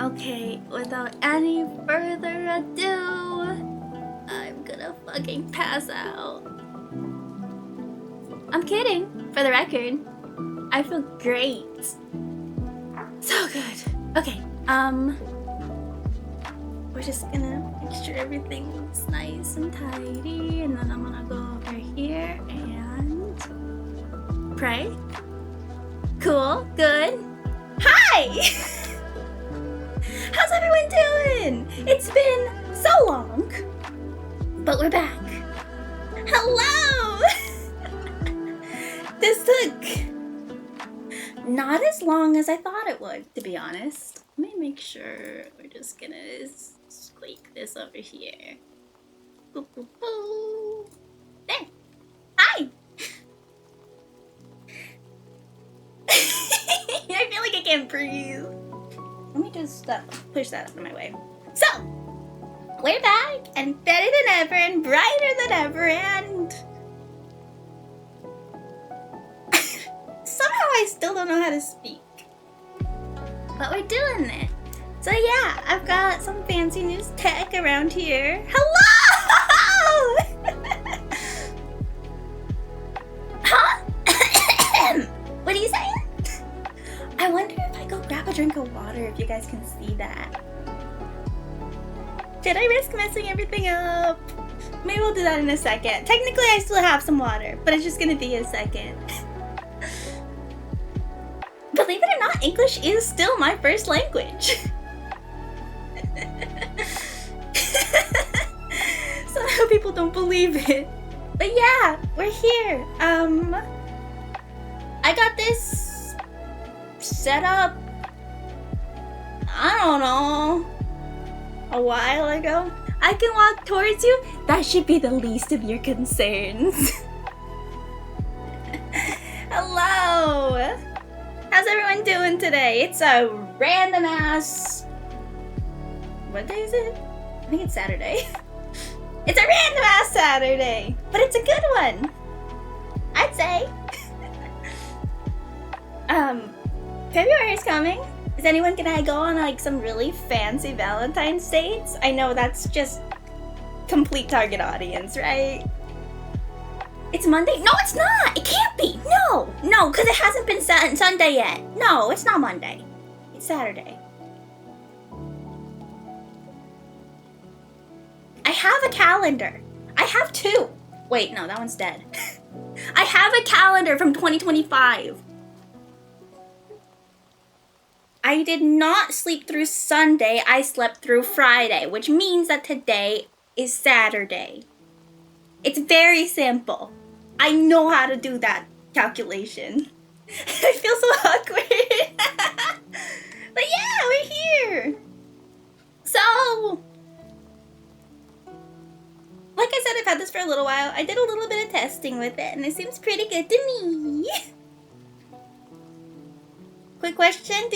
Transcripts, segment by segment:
Okay, without any further ado, I'm gonna fucking pass out. I'm kidding, for the record. I feel great. So good. Okay, we're just gonna make sure everything's nice and tidy, and then I'm gonna go over here and pray. Cool, good. Hi! How's everyone doing? It's been so long, but we're back. Hello! This took not as long as I thought it would, to be honest. Let me make sure we're just gonna squeak this over here. Boop, boop, boop. There. Hi! I feel like I can't breathe. Let me just push that out of my way. So, we're back and better than ever and brighter than ever, and somehow I still don't know how to speak. But we're doing it. So yeah, I've got some fancy new tech around here. Hello! Huh? What are you saying? I wonder if I go grab a drink of water, if you guys can see that. Should I risk messing everything up? Maybe we'll do that in a second. Technically, I still have some water, but it's just gonna be a second. Believe it or not, English is still my first language. Somehow people don't believe it. But yeah, we're here. I got this set up, I don't know, a while ago. I can walk towards you. That should be the least of your concerns. Hello! How's everyone doing today? It's a random ass... What day is it? I think it's Saturday. It's a random ass Saturday, but it's a good one, I'd say. February's coming. Is anyone gonna go on like some really fancy Valentine's dates? I know that's just complete target audience, right? It's Monday? No, it's not! It can't be! No! No, because it hasn't been Sunday yet. No, it's not Monday. It's Saturday. I have a calendar. I have two. Wait, no, that one's dead. I have a calendar from 2025. I did not sleep through Sunday, I slept through Friday, which means that today is Saturday. It's very simple. I know how to do that calculation. I feel so awkward. But yeah, we're here. So, like I said, I've had this for a little while. I did a little bit of testing with it, and it seems pretty good to me. Quick question,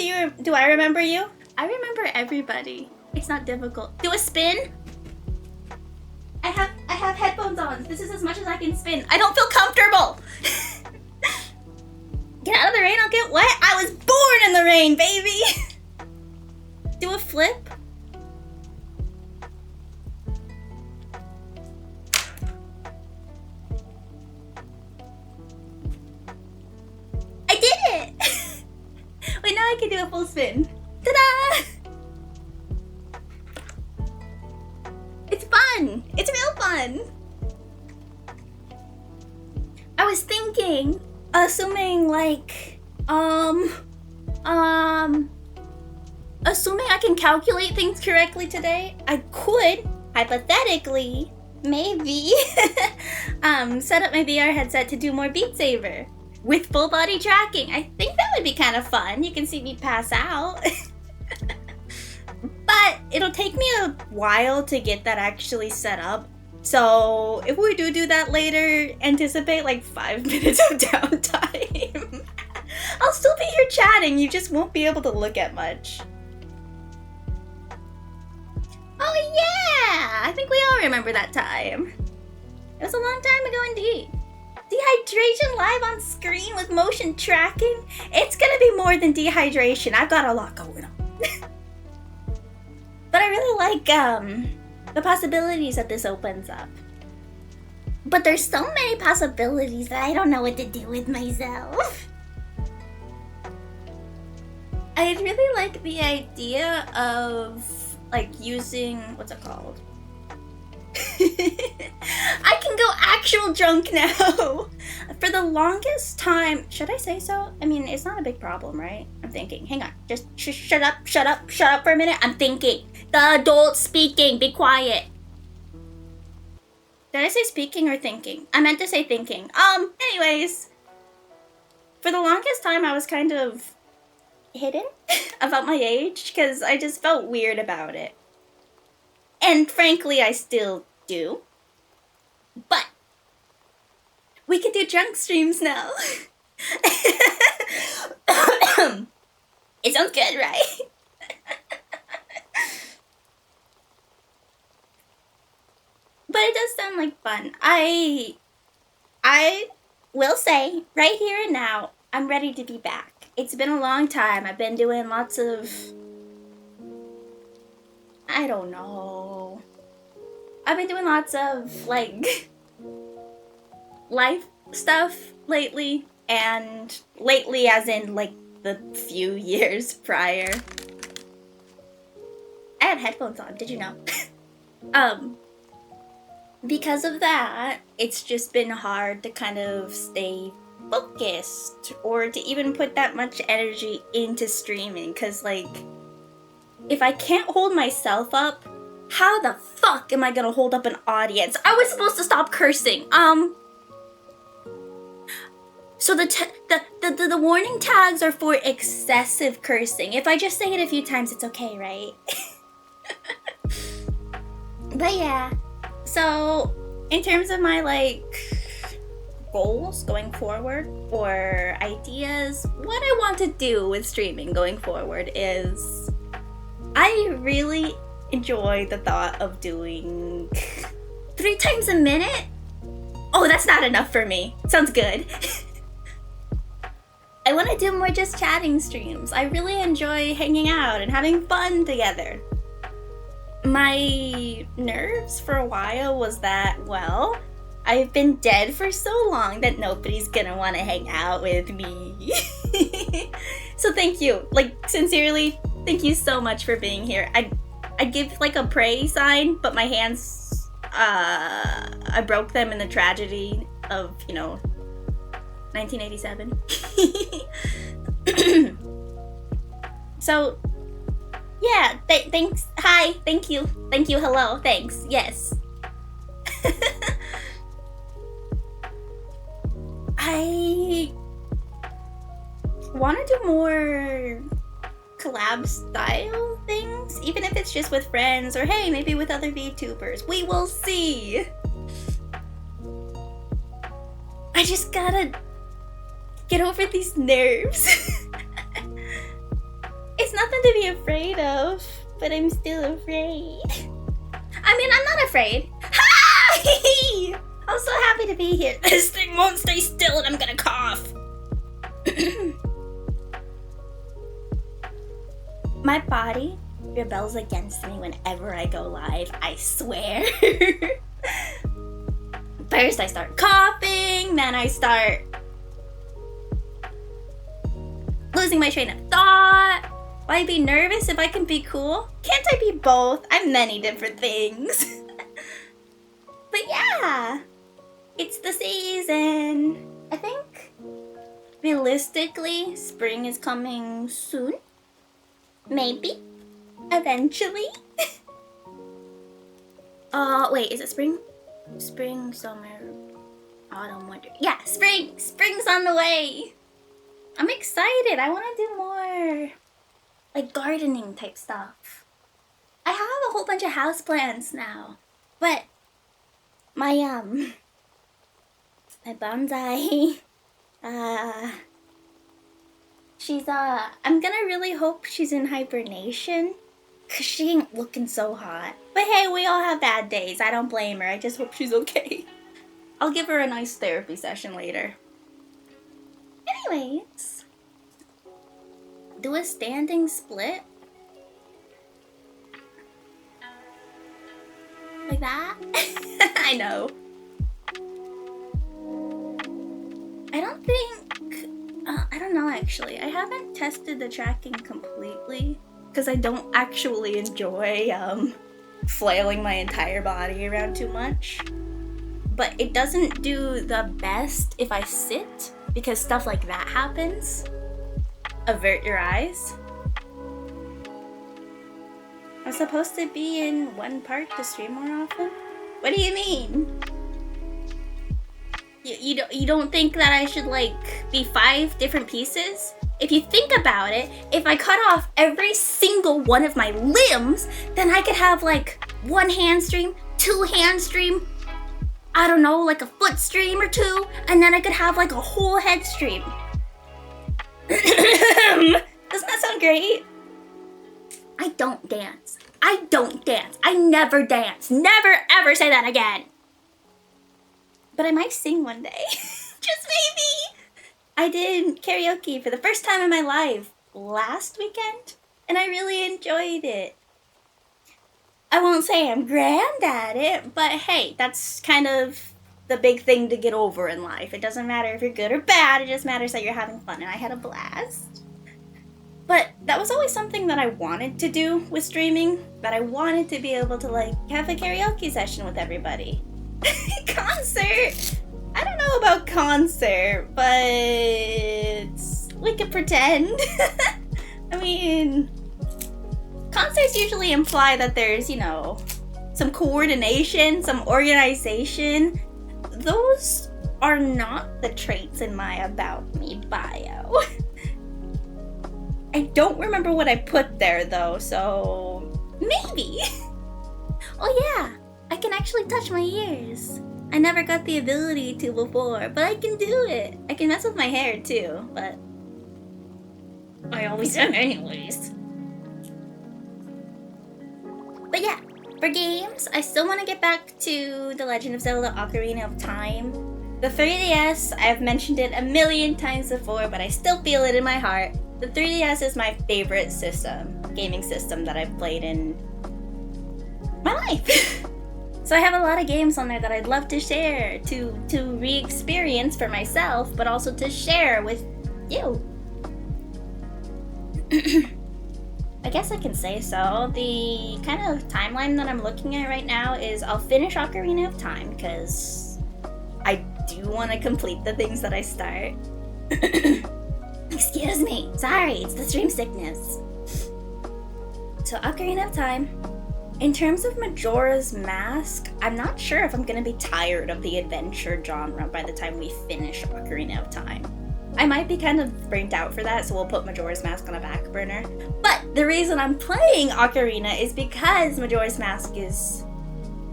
do I remember you? I remember everybody. It's not difficult. Do a spin. I have headphones on. This is as much as I can spin. I don't feel comfortable. Get out of the rain, I'll get wet. I was born in the rain, baby. Do a flip. I did it. Wait, now I can do a full spin. Ta-da! It's fun. It's real fun. I was thinking, assuming like, assuming I can calculate things correctly today, I could, hypothetically, maybe, set up my VR headset to do more Beat Saber. With full body tracking. I think that would be kind of fun. You can see me pass out. But it'll take me a while to get that actually set up. So if we do that later, anticipate like 5 minutes of downtime. I'll still be here chatting. You just won't be able to look at much. Oh yeah! I think we all remember that time. It was a long time ago indeed. Dehydration live on screen with motion tracking? It's gonna be more than dehydration. I've got a lot going on. But I really like the possibilities that this opens up. But there's so many possibilities that I don't know what to do with myself. I really like the idea of like using, what's it called? I can go actual drunk now. For the longest time, should I say so? I mean, it's not a big problem, right? I'm thinking. Hang on, just shut up for a minute. I'm thinking. The adult speaking, be quiet. Did I say speaking or thinking? I meant to say thinking. Anyways. For the longest time, I was kind of hidden about my age because I just felt weird about it. And frankly, I still do. But we can do drunk streams now. It sounds good, right? But it does sound like fun. I will say, right here and now, I'm ready to be back. It's been a long time. I've been doing lots of... I don't know. I've been doing lots of, like, life stuff lately. And lately as in, like, the few years prior. I had headphones on, did you know? Because of that, it's just been hard to kind of stay focused or to even put that much energy into streaming. Because, like, if I can't hold myself up, how the fuck am I gonna hold up an audience? I was supposed to stop cursing. So the warning tags are for excessive cursing. If I just say it a few times, it's okay, right? But yeah. So, in terms of my, like, goals going forward, or ideas, what I want to do with streaming going forward is, I really enjoy the thought of doing 3 times a minute? Oh, that's not enough for me. Sounds good. I want to do more just chatting streams. I really enjoy hanging out and having fun together. My nerves for a while was that, well, I've been dead for so long that nobody's gonna want to hang out with me. So thank you. Like, sincerely, thank you so much for being here. I give, like, a pray sign, but my hands, I broke them in the tragedy of, you know, 1987. So... yeah, thanks. Hi, thank you. Thank you, hello, thanks, yes. I want to do more collab style things, even if it's just with friends or hey, maybe with other VTubers. We will see. I just gotta get over these nerves. It's nothing to be afraid of, but I'm still afraid. I mean, I'm not afraid. Hi! I'm so happy to be here. This thing won't stay still and I'm gonna cough. My body rebels against me whenever I go live, I swear. First I start coughing, then I start losing my train of thought. Why be nervous if I can be cool? Can't I be both? I'm many different things. But yeah, it's the season. I think realistically, spring is coming soon. Maybe. Eventually. Wait, is it spring? Spring, summer, autumn, winter. Yeah, spring! Spring's on the way! I'm excited. I want to do more, like, gardening type stuff. I have a whole bunch of houseplants now, but my bonsai, she's, I'm gonna really hope she's in hibernation, cause she ain't looking so hot. But hey, we all have bad days. I don't blame her. I just hope she's okay. I'll give her a nice therapy session later. Anyways, do a standing split? I know. I don't think, I don't know actually. I haven't tested the tracking completely because I don't actually enjoy flailing my entire body around too much. But it doesn't do the best if I sit because stuff like that happens. Avert your eyes. I'm supposed to be in one part to stream more often? What do you mean? You don't think that I should like be 5 different pieces? If you think about it, if I cut off every single one of my limbs, then I could have like 1 hand stream, 2 hand stream, I don't know, like a foot stream or 2, and then I could have like a whole head stream. Doesn't that sound great? I don't dance. I don't dance. I never dance. Never ever say that again. But I might sing one day. Just maybe. I did karaoke for the first time in my life last weekend, and I really enjoyed it. I won't say I'm grand at it, but hey, that's kind of the big thing to get over in life. It doesn't matter if you're good or bad, it just matters that you're having fun, and I had a blast. But that was always something that I wanted to do with streaming, that I wanted to be able to like have a karaoke session with everybody. Concert! I don't know about concert, but we could pretend. I mean, concerts usually imply that there's, you know, some coordination, some organization. Those are not the traits in my About Me bio. I don't remember what I put there though, so maybe. Oh yeah, I can actually touch my ears. I never got the ability to before, but I can do it. I can mess with my hair too, but I always am anyways. But yeah, for games, I still want to get back to The Legend of Zelda Ocarina of Time. The 3DS, I've mentioned it a million times before, but I still feel it in my heart. The 3DS is my favorite gaming system that I've played in my life. So I have a lot of games on there that I'd love to share, to re-experience for myself, but also to share with you. I guess I can say so. The kind of timeline that I'm looking at right now is I'll finish Ocarina of Time, because I do want to complete the things that I start. Excuse me. Sorry, it's the stream sickness. So Ocarina of Time. In terms of Majora's Mask, I'm not sure if I'm going to be tired of the adventure genre by the time we finish Ocarina of Time. I might be kind of burnt out for that, so we'll put Majora's Mask on a back burner. But the reason I'm playing Ocarina is because Majora's Mask is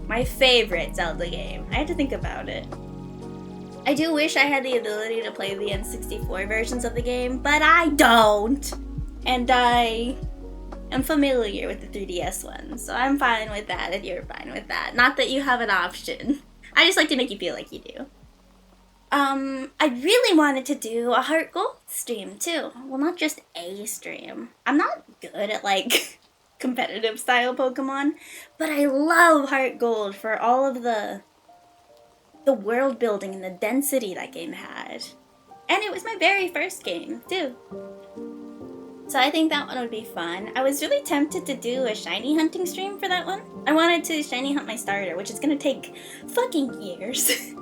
my favorite Zelda game. I had to think about it. I do wish I had the ability to play the N64 versions of the game, but I don't. And I am familiar with the 3DS one, so I'm fine with that if you're fine with that. Not that you have an option. I just like to make you feel like you do. I really wanted to do a Heart Gold stream too. Well, not just a stream. I'm not good at like competitive style Pokemon, but I love Heart Gold for all of the world building and the density that game had. And it was my very first game too. So I think that one would be fun. I was really tempted to do a shiny hunting stream for that one. I wanted to shiny hunt my starter, which is gonna take fucking years.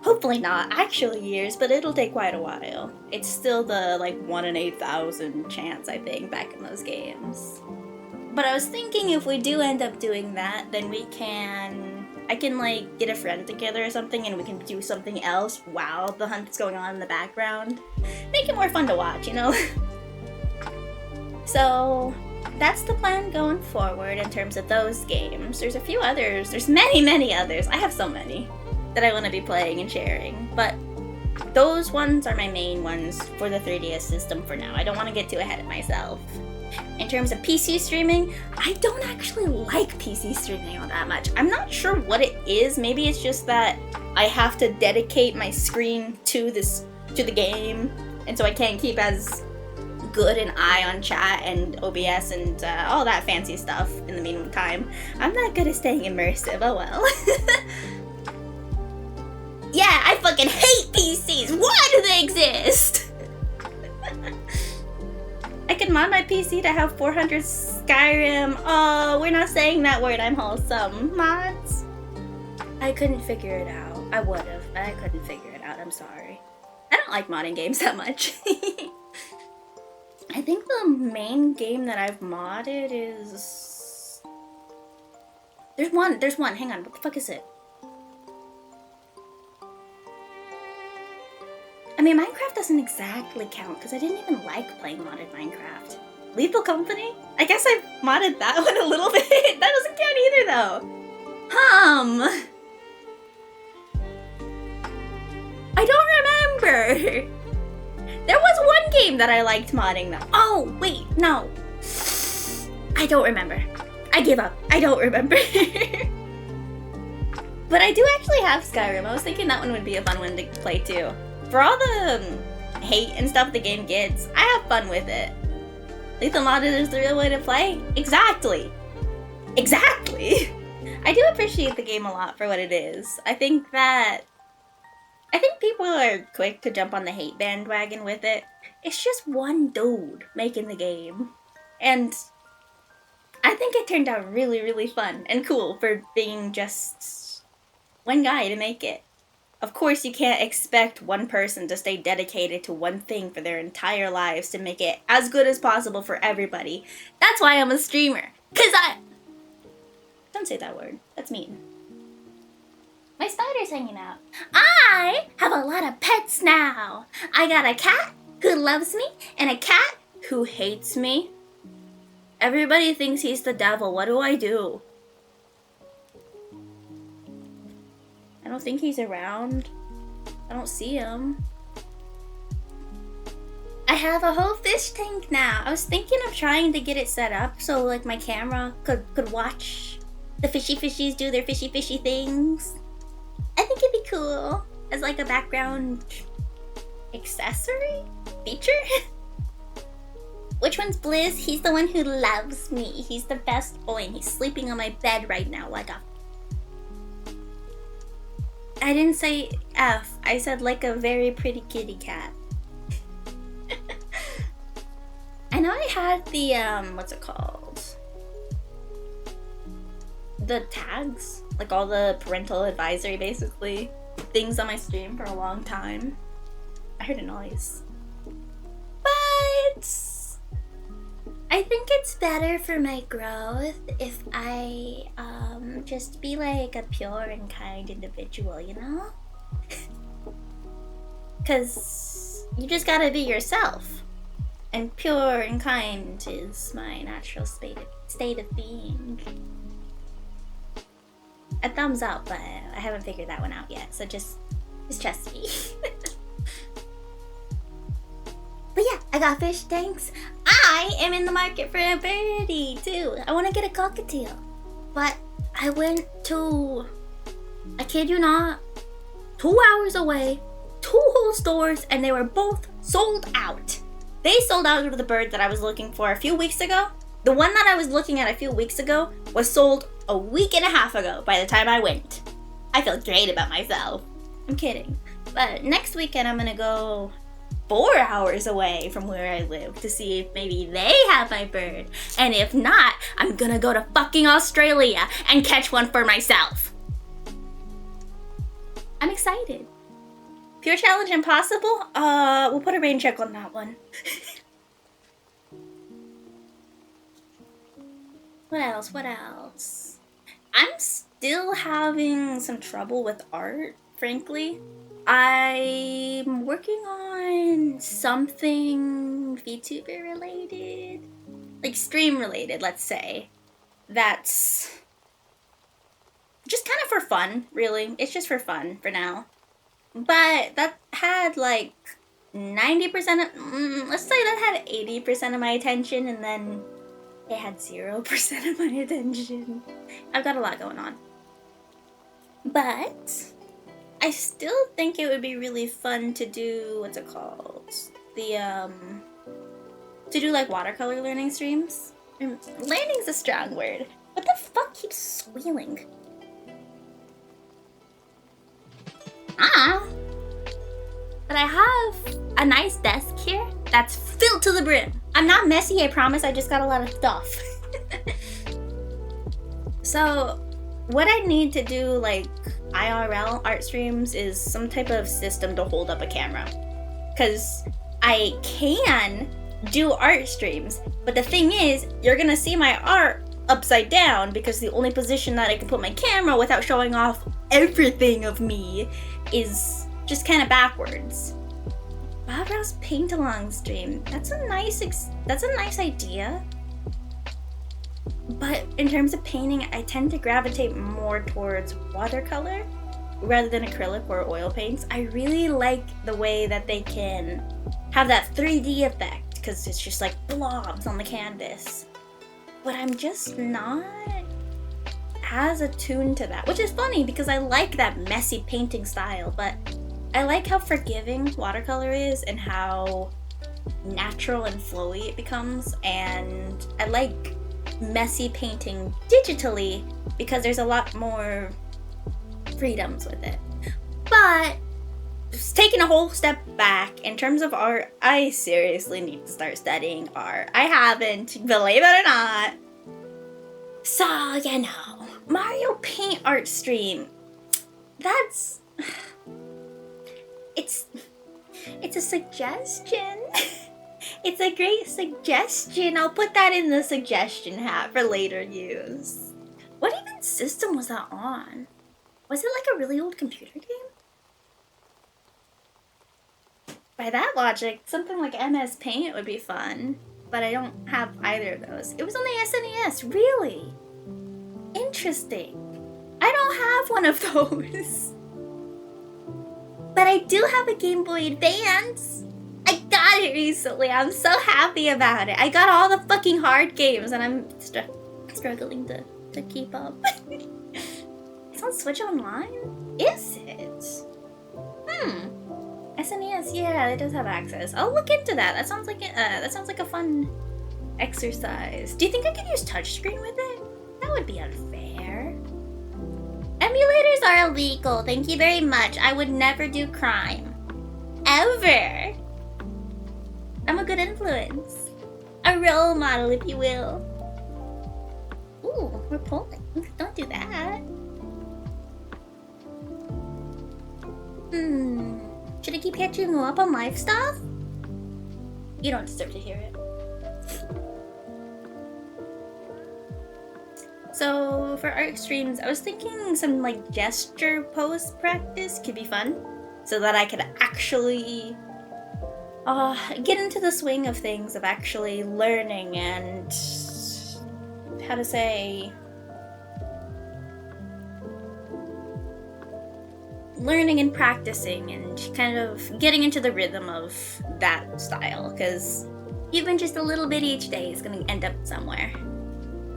Hopefully not actually years, but it'll take quite a while. It's still the like 1 in 8,000 chance, I think, back in those games. But I was thinking if we do end up doing that, then I can like get a friend together or something and we can do something else while the hunt's going on in the background. Make it more fun to watch, you know? So that's the plan going forward in terms of those games. There's a few others. There's many, many others. I have so many that I want to be playing and sharing. But those ones are my main ones for the 3DS system for now. I don't want to get too ahead of myself. In terms of PC streaming, I don't actually like PC streaming all that much. I'm not sure what it is. Maybe it's just that I have to dedicate my screen to the game, and so I can't keep as good an eye on chat and OBS and all that fancy stuff in the meantime. I'm not good at staying immersive, oh well. Yeah, I fucking hate PCs. Why do they exist? I can mod my PC to have 400 Skyrim. Oh, we're not saying that word. I'm wholesome. Mods? I couldn't figure it out. I would have, but I couldn't figure it out. I'm sorry. I don't like modding games that much. I think the main game that I've modded is... There's one. Hang on, what the fuck is it? I mean, Minecraft doesn't exactly count because I didn't even like playing modded Minecraft. Lethal Company? I guess I modded that one a little bit. That doesn't count either, though. I don't remember. There was one game that I liked modding, though. Oh, wait, no. I don't remember. I give up. I don't remember. But I do actually have Skyrim. I was thinking that one would be a fun one to play, too. For all the hate and stuff the game gets, I have fun with it. Lethal modded is the real way to play? Exactly. Exactly. I do appreciate the game a lot for what it is. I think people are quick to jump on the hate bandwagon with it. It's just one dude making the game. And I think it turned out really, really fun and cool for being just one guy to make it. Of course, you can't expect one person to stay dedicated to one thing for their entire lives to make it as good as possible for everybody. That's why I'm a streamer. Don't say that word. That's mean. My spider's hanging out. I have a lot of pets now. I got a cat who loves me and a cat who hates me. Everybody thinks he's the devil. What do I do? I don't think he's around. I don't see him. I have a whole fish tank now. I was thinking of trying to get it set up so like my camera could watch the fishies do their fishy things. I think it'd be cool as like a background accessory feature. Which one's Blizz? He's the one who loves me. He's the best boy and he's sleeping on my bed right now like a... I didn't say F. I said like a very pretty kitty cat. I know I had the, what's it called? The tags, like all the parental advisory, basically, things on my stream for a long time. I heard a noise. But I think it's better for my growth if I, just be like a pure and kind individual, you know? Cause you just gotta be yourself. And pure and kind is my natural state of being. A thumbs up, but I haven't figured that one out yet, so just trust me. But yeah, I got fish tanks. I am in the market for a birdie too. I want to get a cockatiel. But I went to, I kid you not, 2 hours away, 2 whole stores, and they were both sold out. They sold out of the bird that I was looking for a few weeks ago. The one that I was looking at a few weeks ago was sold a week and a half ago by the time I went. I feel great about myself. I'm kidding. But next weekend I'm gonna go 4 hours away from where I live to see if maybe they have my bird. And if not, I'm gonna go to fucking Australia and catch one for myself. I'm excited. Pure Challenge Impossible? We'll put a rain check on that one. What else? I'm still having some trouble with art, frankly. I'm working on something VTuber related, like stream related, let's say. That's just kind of for fun, really. It's just for fun for now. But that had like 90% of, let's say that had 80% of my attention, and then it had 0% of my attention. I've got a lot going on. But I still think it would be really fun to do, what's it called? To do like watercolor learning streams. Learning's a strong word. What the fuck keeps squealing? But I have a nice desk here that's filled to the brim. I'm not messy, I promise, I just got a lot of stuff. So, what I need to do, like, IRL art streams is some type of system to hold up a camera. Because I can do art streams, but the thing is, you're gonna see my art upside down because the only position that I can put my camera without showing off everything of me is just kind of backwards. Bob Rouse paint along stream. That's a nice idea. But in terms of painting, I tend to gravitate more towards watercolor rather than acrylic or oil paints. I really like the way that they can have that 3D effect because it's just like blobs on the canvas. But I'm just not as attuned to that, which is funny because I like that messy painting style, but I like how forgiving watercolor is and how natural and flowy it becomes, and I like messy painting digitally because there's a lot more freedoms with it. But just taking a whole step back, in terms of art, I seriously need to start studying art. I haven't, believe it or not. So, you know, Mario Paint art stream, that's... It's a suggestion. It's a great suggestion. I'll put that in the suggestion hat for later use. What even system was that on? Was it like a really old computer game? By that logic, something like MS Paint would be fun, but I don't have either of those. It was on the SNES, really? Interesting. I don't have one of those. But I do have a Game Boy Advance. I got it recently. I'm so happy about it. I got all the fucking hard games and I'm struggling to keep up. It's on Switch Online? Is it? SNES, yeah, it does have access. I'll look into that. That sounds like a fun exercise. Do you think I could use touchscreen with it? That would be unfair. Emulators are illegal. Thank you very much. I would never do crime. Ever. I'm a good influence. A role model, if you will. Ooh, we're pulling. Don't do that. Should I keep catching you up on life stuff? You don't deserve to hear it. So for art streams, I was thinking some like gesture pose practice could be fun, so that I could actually get into the swing of things, of actually learning and how to say, learning and practicing and kind of getting into the rhythm of that style, because even just a little bit each day is going to end up somewhere.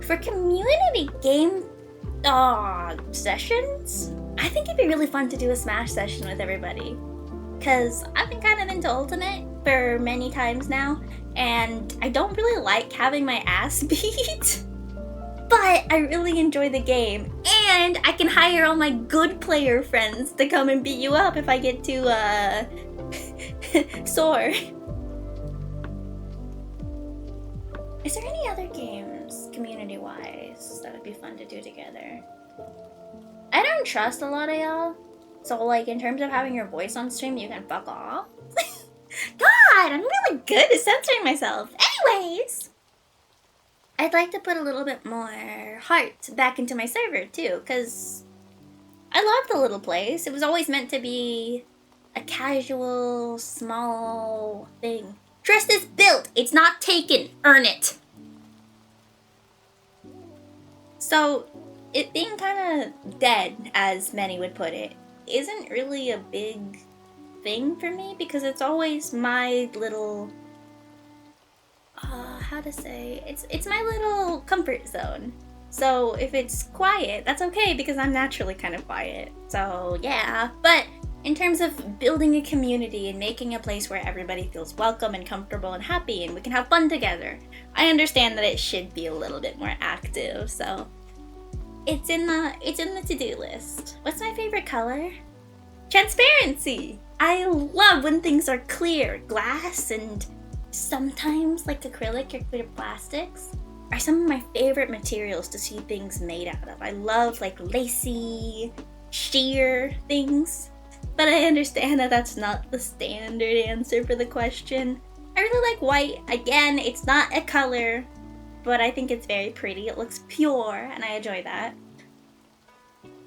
For community game sessions, I think it'd be really fun to do a Smash session with everybody, because I've been kind of into Ultimate for many times now, and I don't really like having my ass beat, but I really enjoy the game, and I can hire all my good player friends to come and beat you up if I get too sore. Is there any other games, community-wise, that would be fun to do together? I don't trust a lot of y'all, so like in terms of having your voice on stream, you can fuck off. God, I'm really good at censoring myself. Anyways, I'd like to put a little bit more heart back into my server too, because I love the little place. It was always meant to be a casual, small thing. Trust is built, it's not taken. Earn it. So, it being kind of dead, as many would put it, isn't really a big thing for me, because it's always my little, how to say, it's my little comfort zone. So if it's quiet, that's okay, because I'm naturally kind of quiet. So yeah, but in terms of building a community and making a place where everybody feels welcome and comfortable and happy and we can have fun together, I understand that it should be a little bit more active, so it's in the to-do list. What's my favorite color? Transparency! I love when things are clear. Glass and sometimes like acrylic or clear plastics are some of my favorite materials to see things made out of. I love like lacy, sheer things. But I understand that that's not the standard answer for the question. I really like white. Again, it's not a color, but I think it's very pretty. It looks pure, and I enjoy that.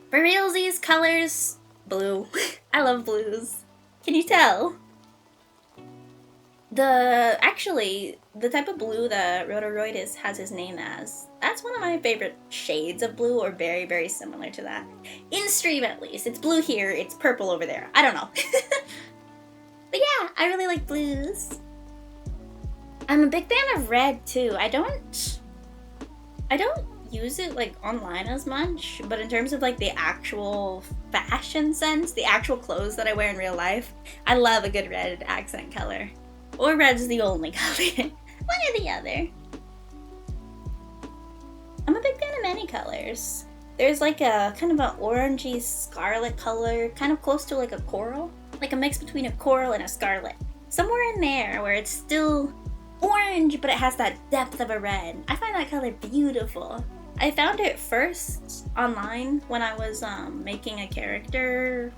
For realsies, colors, blue. I love blues. Can you tell? Actually, the type of blue that Rotoroidus has his name as, that's one of my favorite shades of blue, or very, very similar to that. In stream, at least. It's blue here, it's purple over there. I don't know. But yeah, I really like blues. I'm a big fan of red, too. I don't use it, like, online as much, but in terms of, like, the actual fashion sense, the actual clothes that I wear in real life, I love a good red accent color. Or red's the only color. One or the other. I'm a big fan of many colors. There's like a kind of an orangey scarlet color, kind of close to like a coral. Like a mix between a coral and a scarlet. Somewhere in there where it's still orange, but it has that depth of a red. I find that color beautiful. I found it first online when I was making a character.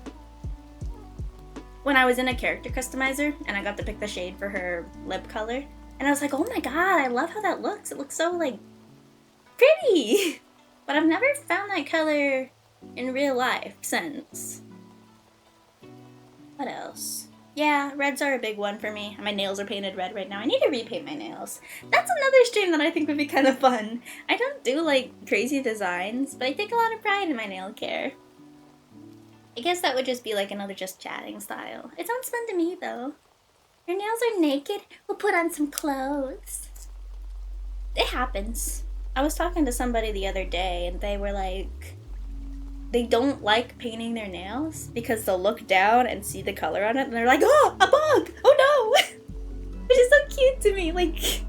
When I was in a character customizer and I got to pick the shade for her lip color. And I was like, oh my god, I love how that looks. It looks so, like, pretty. But I've never found that color in real life since. What else? Yeah, reds are a big one for me. My nails are painted red right now. I need to repaint my nails. That's another stream that I think would be kind of fun. I don't do, like, crazy designs, but I take a lot of pride in my nail care. I guess that would just be like another just chatting style. It sounds fun to me though. Your nails are naked? We'll put on some clothes. It happens. I was talking to somebody the other day and they were like, they don't like painting their nails because they'll look down and see the color on it and they're like, oh, a bug! Oh no! Which is so cute to me. Like,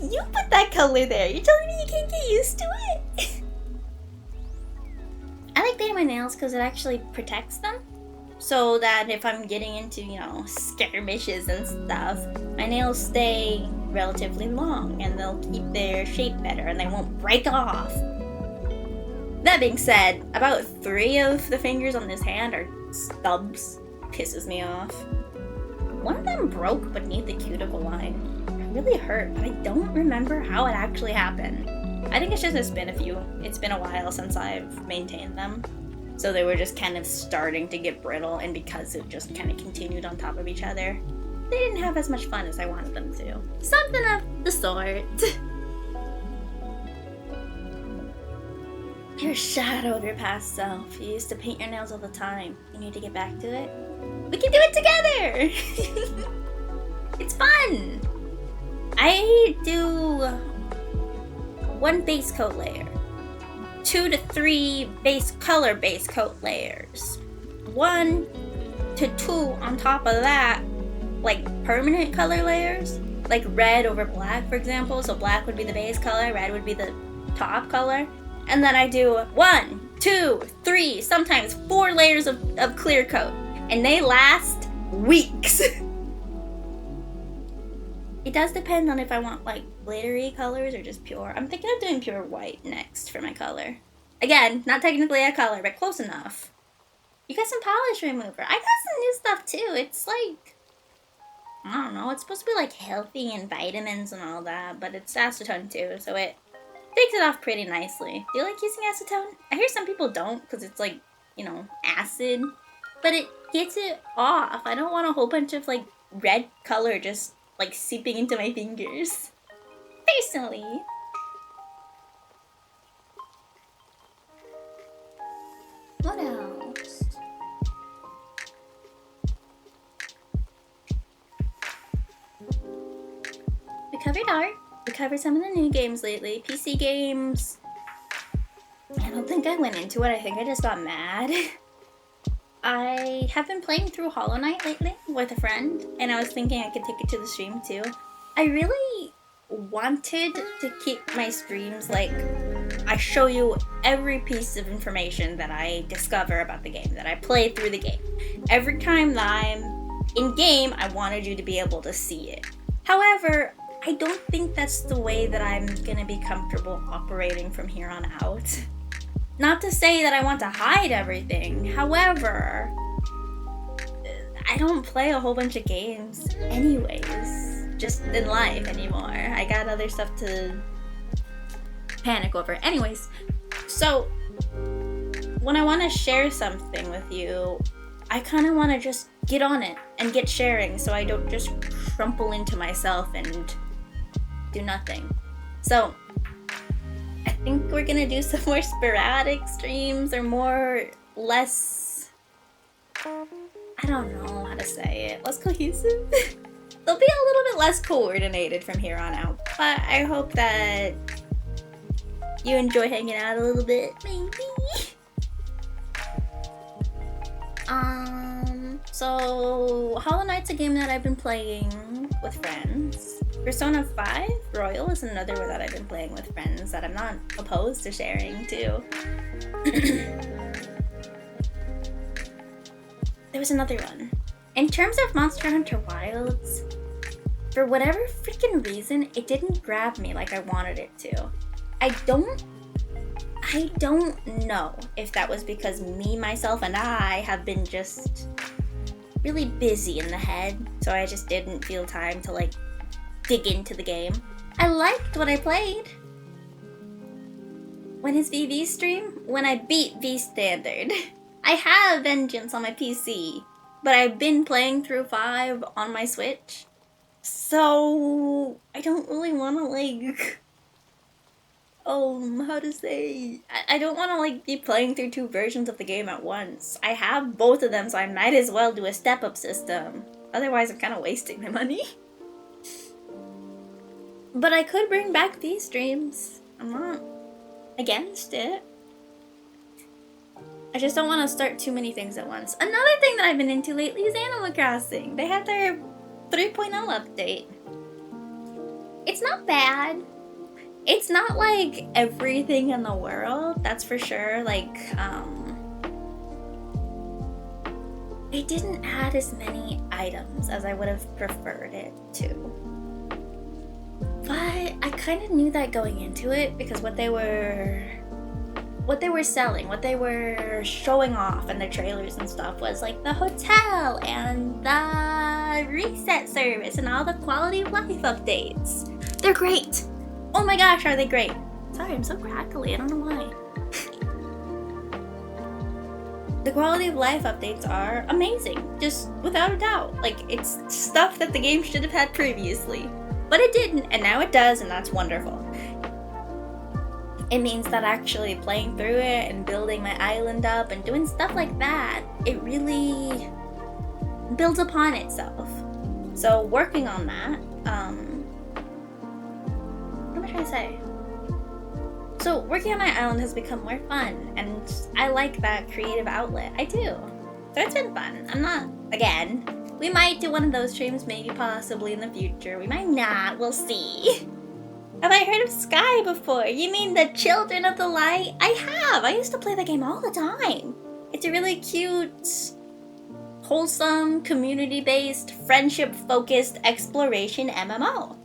you put that color there. You're telling me you can't get used to it? I like painting my nails because it actually protects them. So that if I'm getting into, you know, skirmishes and stuff, my nails stay relatively long and they'll keep their shape better and they won't break off. That being said, about 3 of the fingers on this hand are stubs. Pisses me off. One of them broke beneath the cuticle line. It really hurt, but I don't remember how it actually happened. I think it's just it's been a while since I've maintained them. So they were just kind of starting to get brittle, and because it just kind of continued on top of each other, they didn't have as much fun as I wanted them to. Something of the sort. You're a shadow of your past self. You used to paint your nails all the time. You need to get back to it? We can do it together! It's fun! I do 1 base coat layer, 2 to 3 color base coat layers, 1 to 2 on top of that, like permanent color layers, like red over black, for example. So black would be the base color, red would be the top color, and then I do 1, 2, 3, sometimes 4 layers of clear coat, and they last weeks. It does depend on if I want like glittery colors or just pure. I'm thinking of doing pure white next for my color. Again, not technically a color, but close enough. You got some polish remover. I got some new stuff too. It's like, I don't know, it's supposed to be like healthy and vitamins and all that, but it's acetone too, so it takes it off pretty nicely. Do you like using acetone? I hear some people don't because it's like, you know, acid, but it gets it off. I don't want a whole bunch of like red color just like seeping into my fingers. Personally. What else? We covered art. We covered some of the new games lately. PC games. I don't think I went into it. I think I just got mad. I have been playing through Hollow Knight lately with a friend, and I was thinking I could take it to the stream too. I really wanted to keep my streams like I show you every piece of information that I discover about the game, that I play through the game. Every time that I'm in game, I wanted you to be able to see it. However, I don't think that's the way that I'm gonna be comfortable operating from here on out. Not to say that I want to hide everything, however, I don't play a whole bunch of games anyways, just in life anymore. I got other stuff to panic over. Anyways, so when I want to share something with you, I kind of want to just get on it and get sharing so I don't just crumple into myself and do nothing. So I think we're gonna do some more sporadic streams or less, I don't know how to say it, less cohesive. They'll be a little bit less coordinated from here on out, but I hope that you enjoy hanging out a little bit, maybe. So Hollow Knight's a game that I've been playing with friends. Persona 5 Royal is another one that I've been playing with friends that I'm not opposed to sharing too. There was another one. In terms of Monster Hunter Wilds, for whatever freaking reason, it didn't grab me like I wanted it to. I don't know if that was because me, myself, and I have been just really busy in the head, so I just didn't feel time to like dig into the game. I liked what I played. When is VV stream? When I beat V Standard. I have Vengeance on my PC, but I've been playing through 5 on my Switch, so I don't really want to like, how to say, I don't want to like be playing through 2 versions of the game at once. I have both of them, so I might as well do a step-up system. Otherwise, I'm kind of wasting my money. But I could bring back these streams. I'm not against it. I just don't want to start too many things at once. Another thing that I've been into lately is Animal Crossing. They had their 3.0 update. It's not bad. It's not like everything in the world, that's for sure. Like, they didn't add as many items as I would have preferred it to. But I kind of knew that going into it because what they were selling, what they were showing off in the trailers and stuff was like the hotel and the reset service and all the quality of life updates. They're great. Oh my gosh, are they great? Sorry, I'm so crackly, I don't know why. The quality of life updates are amazing, just without a doubt. Like, it's stuff that the game should have had previously. But it didn't, and now it does, and that's wonderful. It means that actually playing through it and building my island up and doing stuff like that, it really builds upon itself. So working on that, what am I trying to say? So working on my island has become more fun, and I like that creative outlet. I do. So it's been fun. I'm not, again, we might do one of those streams maybe possibly in the future. We might not, we'll see. Have I heard of Sky before? You mean the Children of the Light? I have! I used to play the game all the time. It's a really cute, wholesome, community-based, friendship-focused exploration MMO.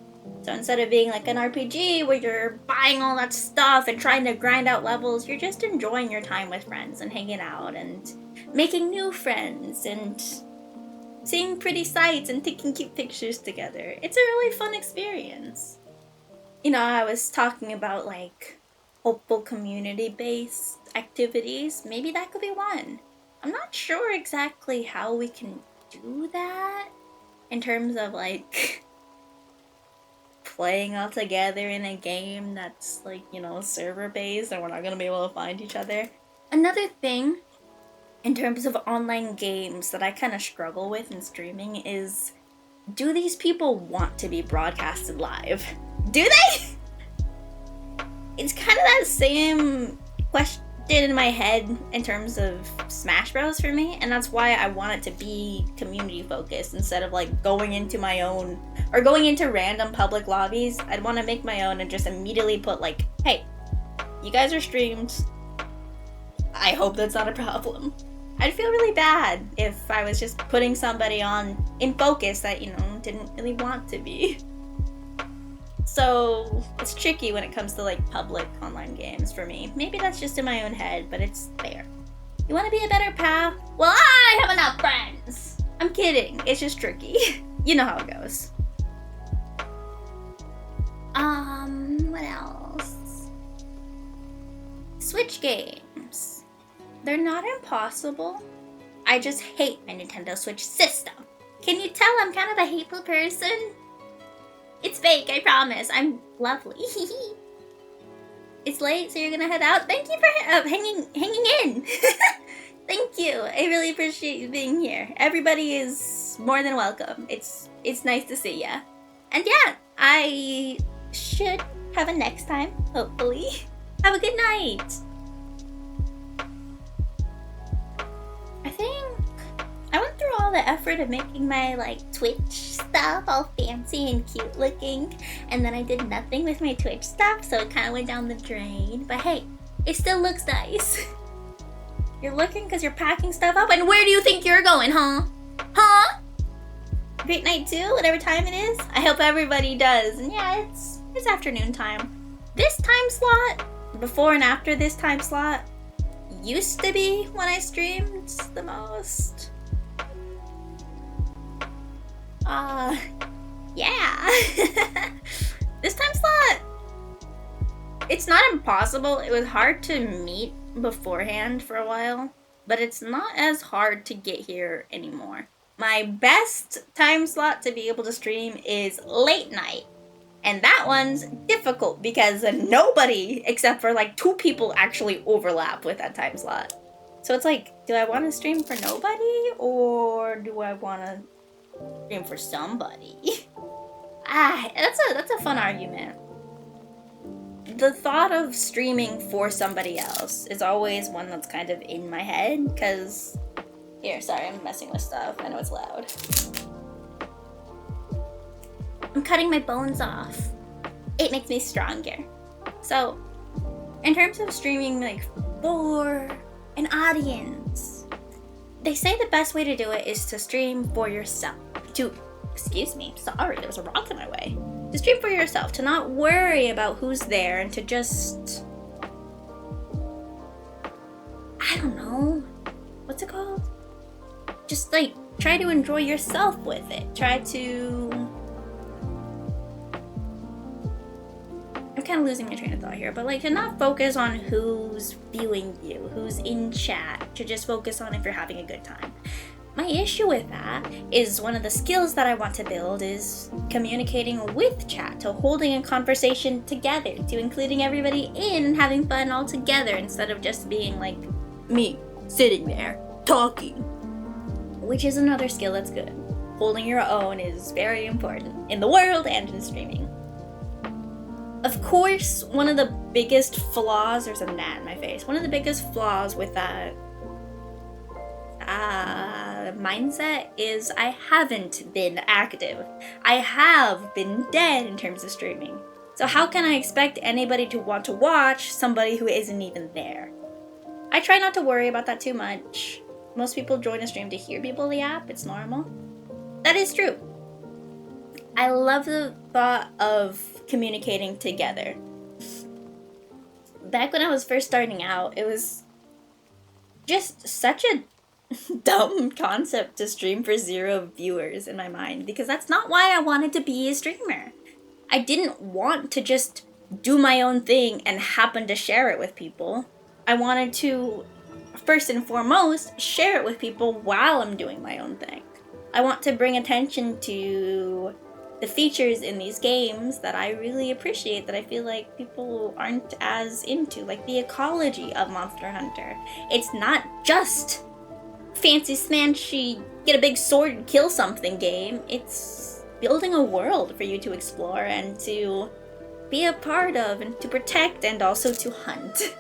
So instead of being like an RPG where you're buying all that stuff and trying to grind out levels, you're just enjoying your time with friends and hanging out and making new friends and seeing pretty sights and taking cute pictures together. It's a really fun experience. You know, I was talking about like hopeful community-based activities. Maybe that could be one. I'm not sure exactly how we can do that in terms of like playing all together in a game that's like, you know, server-based and we're not gonna be able to find each other. Another thing in terms of online games that I kind of struggle with in streaming is, do these people want to be broadcasted live? Do they? It's kind of that same question in my head in terms of Smash Bros for me, and that's why I want it to be community focused instead of like going into my own or going into random public lobbies. I'd want to make my own and just immediately put like, hey, You guys are streamed. I hope that's not a problem. I'd feel really bad if I was just putting somebody on in focus that, you know, didn't really want to be. So it's tricky when it comes to like public online games for me. Maybe that's just in my own head, but it's there. You want to be a better pal? Well, I have enough friends. I'm kidding. It's just tricky. You know how it goes. What else? Switch games. They're not impossible. I just hate my Nintendo Switch system. Can you tell I'm kind of a hateful person? It's fake, I promise. I'm lovely. It's late, so you're gonna head out. Thank you for hanging in. Thank you. I really appreciate you being here. Everybody is more than welcome. It's nice to see ya. And yeah, I should have a next time, hopefully. Have a good night. I think I went through all the effort of making my like Twitch stuff all fancy and cute looking, and then I did nothing with my Twitch stuff, so it kind of went down the drain. But hey, it still looks nice. You're looking because you're packing stuff up, and where do you think you're going, huh? Huh? Great night too, whatever time it is. I hope everybody does. And yeah, it's afternoon time. This time slot, before and after this time slot, used to be when I streamed the most. Yeah. This time slot, it's not impossible. It was hard to meet beforehand for a while, but it's not as hard to get here anymore. My best time slot to be able to stream is late night, and that one's difficult because nobody except for like 2 people actually overlap with that time slot. So it's like, do I want to stream for nobody, or do I want to stream for somebody? That's a fun argument. The thought of streaming for somebody else is always one that's kind of in my head, because... Here, sorry, I'm messing with stuff. I know it's loud. I'm cutting my bones off. It makes me stronger. So, in terms of streaming, like, for an audience, they say the best way to do it is to stream for yourself. Excuse me, sorry, there was a rock in my way. To stream for yourself, to not worry about who's there, and to just... I don't know. What's it called? Just, like, try to enjoy yourself with it. Try to... I'm kind of losing my train of thought here, but, like, to not focus on who's viewing you, who's in chat, to just focus on if you're having a good time. My issue with that is one of the skills that I want to build is communicating with chat, to holding a conversation together, to including everybody in and having fun all together instead of just being, like, me, sitting there, talking. Which is another skill that's good. Holding your own is very important in the world and in streaming. Of course, one of the biggest flaws, there's a gnat in my face, one of the biggest flaws with that mindset is I haven't been active. I have been dead in terms of streaming. So how can I expect anybody to want to watch somebody who isn't even there? I try not to worry about that too much. Most people join a stream to hear people in the app. It's normal. That is true. I love the thought of communicating together. Back when I was first starting out, it was just such a dumb concept to stream for 0 viewers in my mind, because that's not why I wanted to be a streamer. I didn't want to just do my own thing and happen to share it with people. I wanted to, first and foremost, share it with people while I'm doing my own thing. I want to bring attention to the features in these games that I really appreciate, that I feel like people aren't as into, like the ecology of Monster Hunter. It's not just fancy smanchy, get a big sword and kill something game. It's building a world for you to explore and to be a part of and to protect and also to hunt.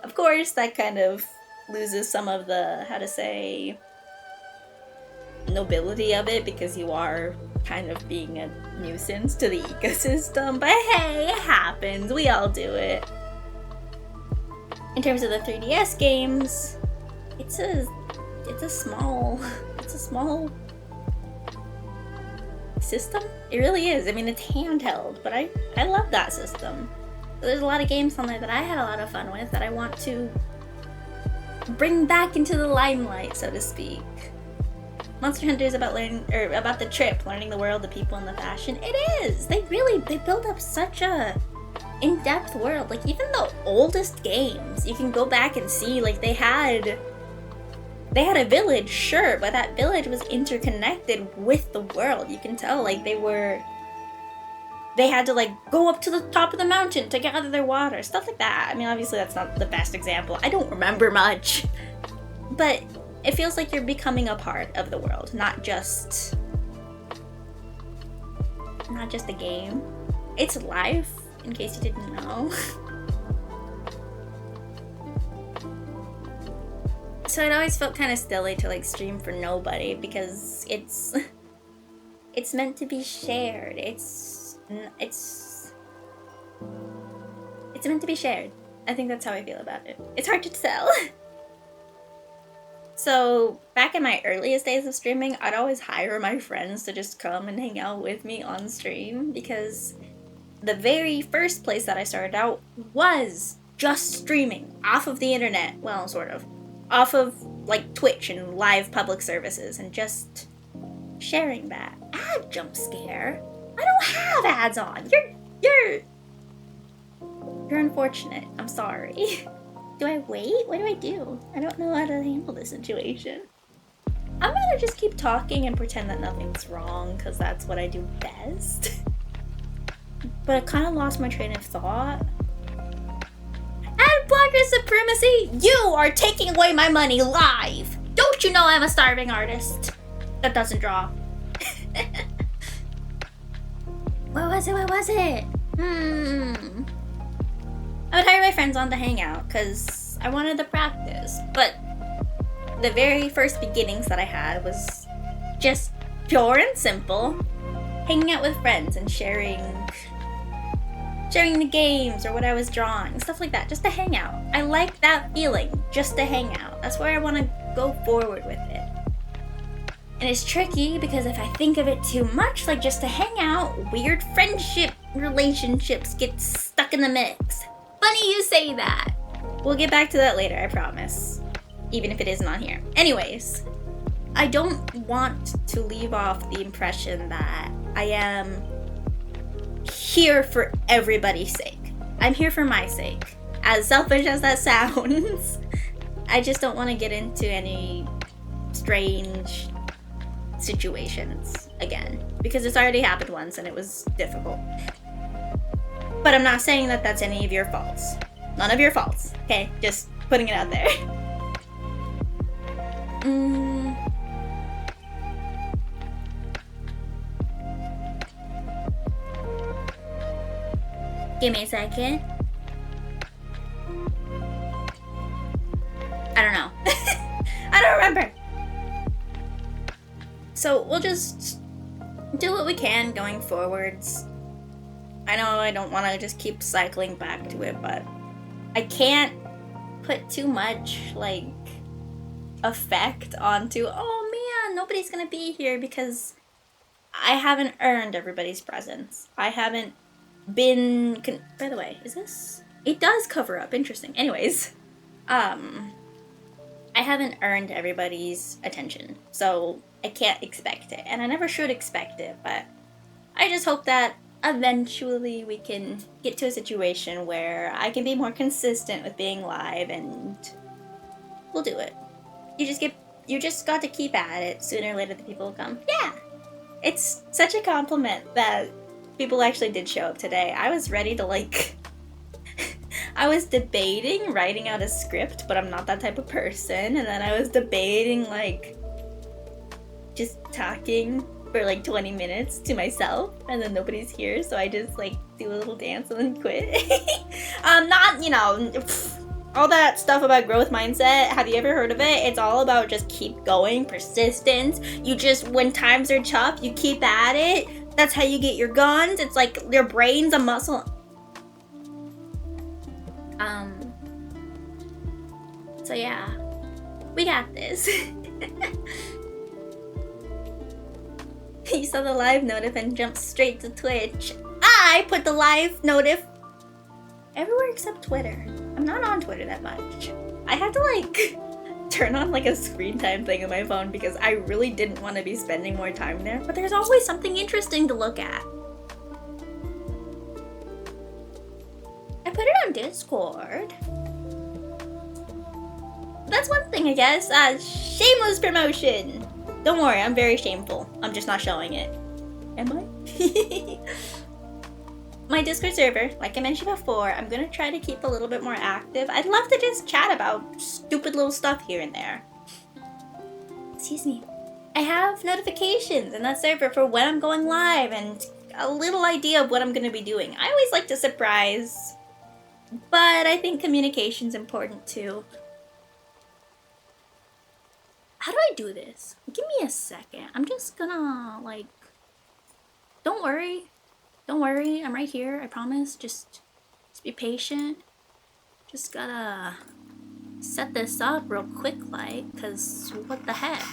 Of course, that kind of loses some of the, how to say, nobility of it, because you are kind of being a nuisance to the ecosystem. But hey, it happens. We all do it. in terms of the 3DS games, it's a small system. It really is. I mean, it's handheld, but I love that system. There's a lot of games on there that I had a lot of fun with that I want to bring back into the limelight, so to speak. Monster Hunter is about about the trip, learning the world, the people, and the fashion. It is! They build up such a in-depth world. Like, even the oldest games, you can go back and see, like, they had a village, sure, but that village was interconnected with the world. You can tell, like, they had to, like, go up to the top of the mountain to gather their water, stuff like that. I mean, obviously that's not the best example. I don't remember much. But it feels like you're becoming a part of the world, not just a game. It's life, in case you didn't know. So it always felt kind of silly to like stream for nobody because it's meant to be shared. It's meant to be shared. I think that's how I feel about it. It's hard to tell. So back in my earliest days of streaming, I'd always hire my friends to just come and hang out with me on stream because the very first place that I started out was just streaming off of the internet. Well, sort of. Off of like Twitch and live public services and just sharing that. Ad jump scare? I don't have ads on. You're unfortunate. I'm sorry. Do I wait? What do I do? I don't know how to handle this situation. I'm gonna just keep talking and pretend that nothing's wrong, because that's what I do best. But I kind of lost my train of thought. Ad blocker supremacy! You are taking away my money live! Don't you know I'm a starving artist that doesn't draw? What was it? I would hire my friends on to hang out because I wanted to practice, but the very first beginnings that I had was just pure and simple, hanging out with friends and sharing the games or what I was drawing, stuff like that, just to hang out. I like that feeling, just to hang out. That's where I want to go forward with it. And it's tricky because if I think of it too much, like just to hang out, weird friendship relationships get stuck in the mix. Funny you say that. We'll get back to that later, I promise. Even if it isn't on here. Anyways, I don't want to leave off the impression that I am here for everybody's sake. I'm here for my sake. As selfish as that sounds. I just don't want to get into any strange situations again. Because it's already happened once and it was difficult. But I'm not saying that that's any of your faults. None of your faults, okay? Just putting it out there. Give me a second. I don't know. I don't remember. So we'll just do what we can going forwards. I know I don't want to just keep cycling back to it, but I can't put too much, like, effect onto, oh man, nobody's gonna be here, because I haven't earned everybody's presence. I haven't been... By the way, is this... It does cover up, interesting. Anyways, I haven't earned everybody's attention, so I can't expect it, and I never should expect it, but I just hope that eventually we can get to a situation where I can be more consistent with being live, and we'll do it. You just got to keep at it. Sooner or later the people will come. Yeah! It's such a compliment that people actually did show up today. I was ready to, like... I was debating writing out a script, but I'm not that type of person. And then I was debating, like, just talking for like 20 minutes to myself, and then nobody's here, so I just like do a little dance and then quit. Not, you know, all that stuff about growth mindset. Have you ever heard of it? It's all about just keep going, persistence. You just, when times are tough, you keep at it. That's how you get your guns. It's like your brain's a muscle. So yeah, we got this. You saw the live notif and jumped straight to Twitch. I put the live notif everywhere except Twitter. I'm not on Twitter that much. I had to like turn on like a screen time thing on my phone because I really didn't want to be spending more time there, but there's always something interesting to look at. I put it on Discord. That's one thing, I guess. Shameless promotion. Don't worry, I'm very shameful. I'm just not showing it. Am I? My Discord server, like I mentioned before, I'm gonna try to keep a little bit more active. I'd love to just chat about stupid little stuff here and there. Excuse me. I have notifications in that server for when I'm going live and a little idea of what I'm gonna be doing. I always like to surprise, but I think communication's important too. How do I do this? Give me a second. I'm just gonna, like... Don't worry. Don't worry. I'm right here. I promise. Just be patient. Just gotta set this up real quick, like, because what the heck?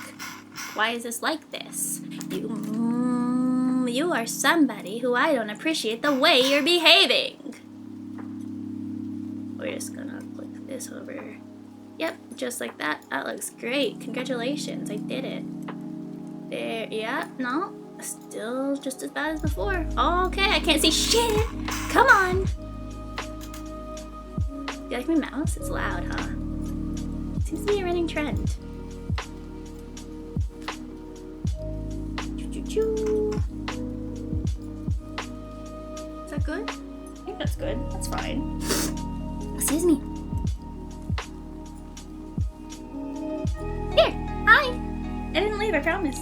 Why is this like this? You are somebody who I don't appreciate the way you're behaving. We're just gonna click this over. Yep, just like that. That looks great. Congratulations, I did it. There, yeah, no, still just as bad as before. Okay, I can't see shit. Come on. You like my mouse? It's loud, huh? Seems to be a running trend. Choo-choo-choo. Is that good? I think that's good. That's fine. Excuse me. Here, hi! I didn't leave, I promise.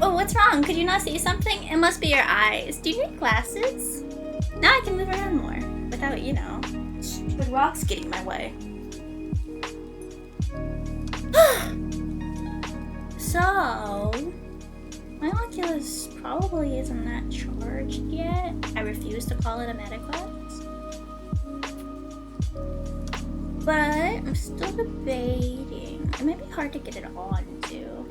Oh, what's wrong? Could you not see something? It must be your eyes. Do you need glasses? Now I can move around more without, you know, with rocks getting in my way. So, my Oculus probably isn't that charged yet. I refuse to call it a MetaQuest. But I'm still debating. It might be hard to get it on too.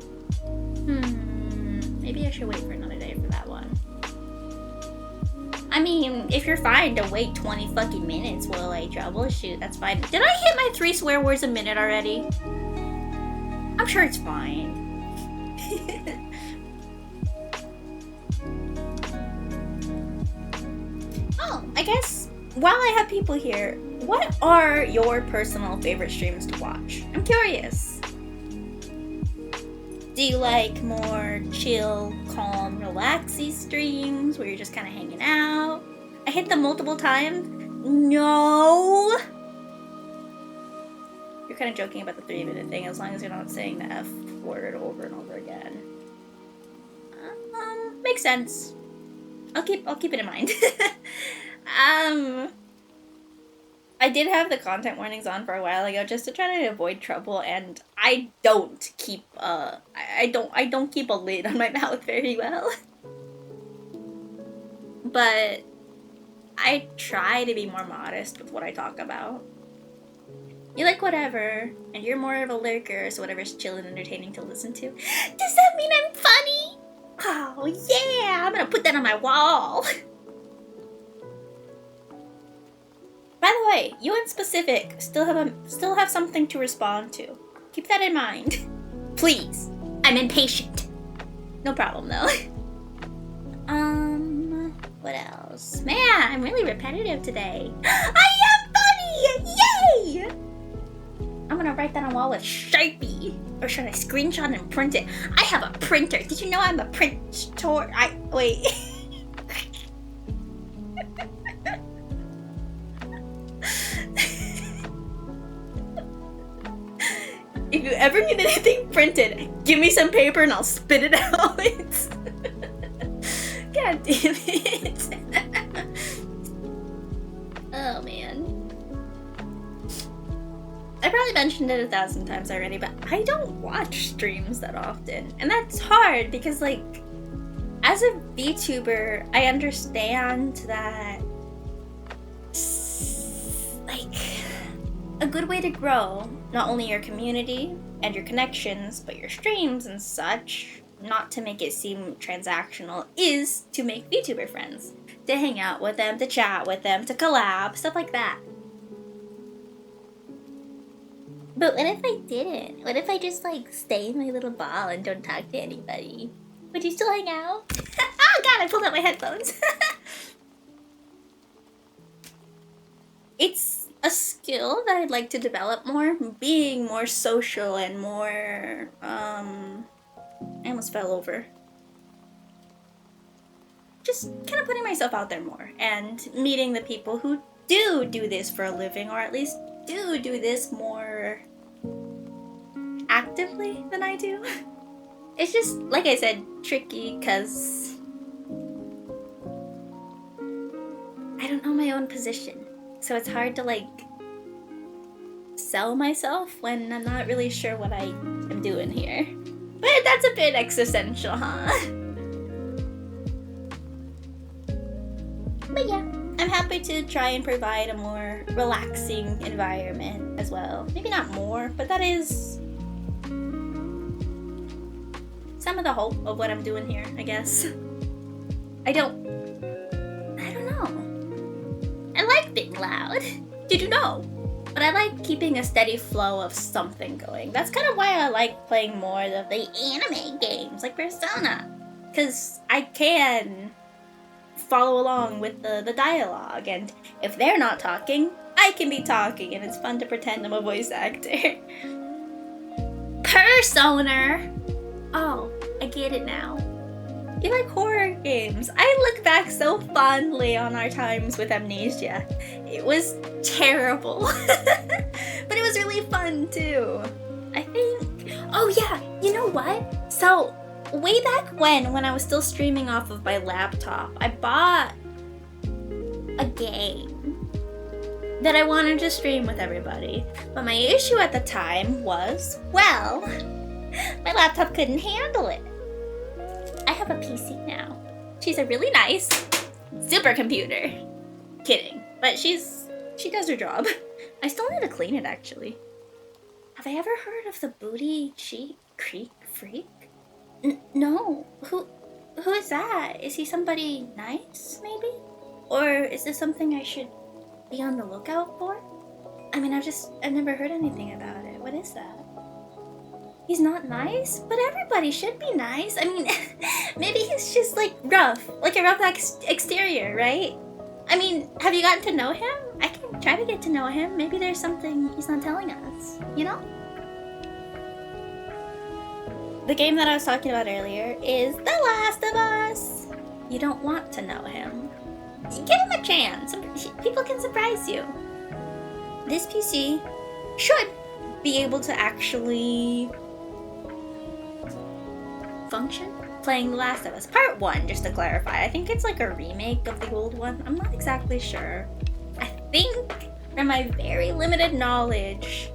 Maybe I should wait for another day for that one. I mean, if you're fine to wait 20 fucking minutes while I troubleshoot, that's fine. Did I hit my 3 swear words a minute already? I'm sure it's fine. Oh, I guess while I have people here, what are your personal favorite streams to watch? I'm curious. Do you like more chill, calm, relaxy streams where you're just kind of hanging out? I hit them multiple times. No! You're kind of joking about the 3-minute thing as long as you're not saying the F word over and over again. Makes sense. I'll keep it in mind. I did have the content warnings on for a while ago just to try to avoid trouble, and I don't keep I don't keep a lid on my mouth very well. But I try to be more modest with what I talk about. You like whatever, and you're more of a lurker, so whatever's chill and entertaining to listen to. Does that mean I'm funny? Oh yeah, I'm gonna put that on my wall. By the way, you in specific still have something to respond to. Keep that in mind. Please. I'm impatient. No problem though. What else? Man, I'm really repetitive today. I am funny! Yay! I'm gonna write that on the wall with Sharpie. Or should I screenshot and print it? I have a printer. Did you know I'm a printer? Wait. If you ever need anything printed, give me some paper and I'll spit it out. God damn it. Oh man. I probably mentioned it 1,000 times already, but I don't watch streams that often. And that's hard because, like, as a VTuber, I understand that a good way to grow not only your community and your connections, but your streams and such, not to make it seem transactional, is to make VTuber friends. To hang out with them, to chat with them, to collab, stuff like that. But what if I didn't? What if I just like stay in my little ball and don't talk to anybody? Would you still hang out? Oh god, I pulled out my headphones. It's a skill that I'd like to develop more, being more social and more, I almost fell over. Just kind of putting myself out there more and meeting the people who do this for a living, or at least do this more actively than I do. It's just, like I said, tricky because I don't know my own position. So it's hard to like sell myself when I'm not really sure what I am doing here. But that's a bit existential, huh? But yeah, I'm happy to try and provide a more relaxing environment as well. Maybe not more, but that is some of the hope of what I'm doing here, I guess. I don't know. I like being loud. Did you know? But I like keeping a steady flow of something going. That's kind of why I like playing more of the anime games, like Persona. Because I can follow along with the dialogue, and if they're not talking, I can be talking, and it's fun to pretend I'm a voice actor. Persona! Oh, I get it now. You like horror games. I look back so fondly on our times with Amnesia. It was terrible. But it was really fun too. I think... Oh yeah, you know what? So, way back when I was still streaming off of my laptop, I bought a game that I wanted to stream with everybody. But my issue at the time was, well, my laptop couldn't handle it. I have a PC now. She's a really nice supercomputer. Kidding. But she does her job. I still need to clean it, actually. Have I ever heard of the Booty Cheek Creek Freak? No. Who is that? Is he somebody nice, maybe? Or is this something I should be on the lookout for? I mean, I've never heard anything about it. What is that? He's not nice? But everybody should be nice. I mean, maybe he's just like rough. Like a rough exterior, right? I mean, have you gotten to know him? I can try to get to know him. Maybe there's something he's not telling us, you know? The game that I was talking about earlier is The Last of Us. You don't want to know him. Give him a chance. People can surprise you. This PC should be able to actually function playing The Last of Us. Part 1, just to clarify. I think it's like a remake of the old one. I'm not exactly sure. I think, from my very limited knowledge,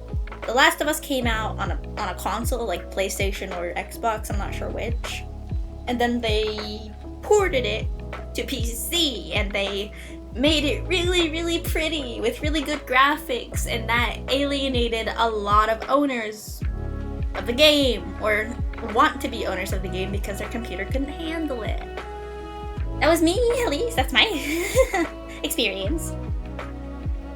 The Last of Us came out on a console, like PlayStation or Xbox, I'm not sure which. And then they ported it to PC, and they made it really, really pretty with really good graphics, and that alienated a lot of owners of the game, or want to be owners of the game, because their computer couldn't handle it. That was me, at least. That's my experience.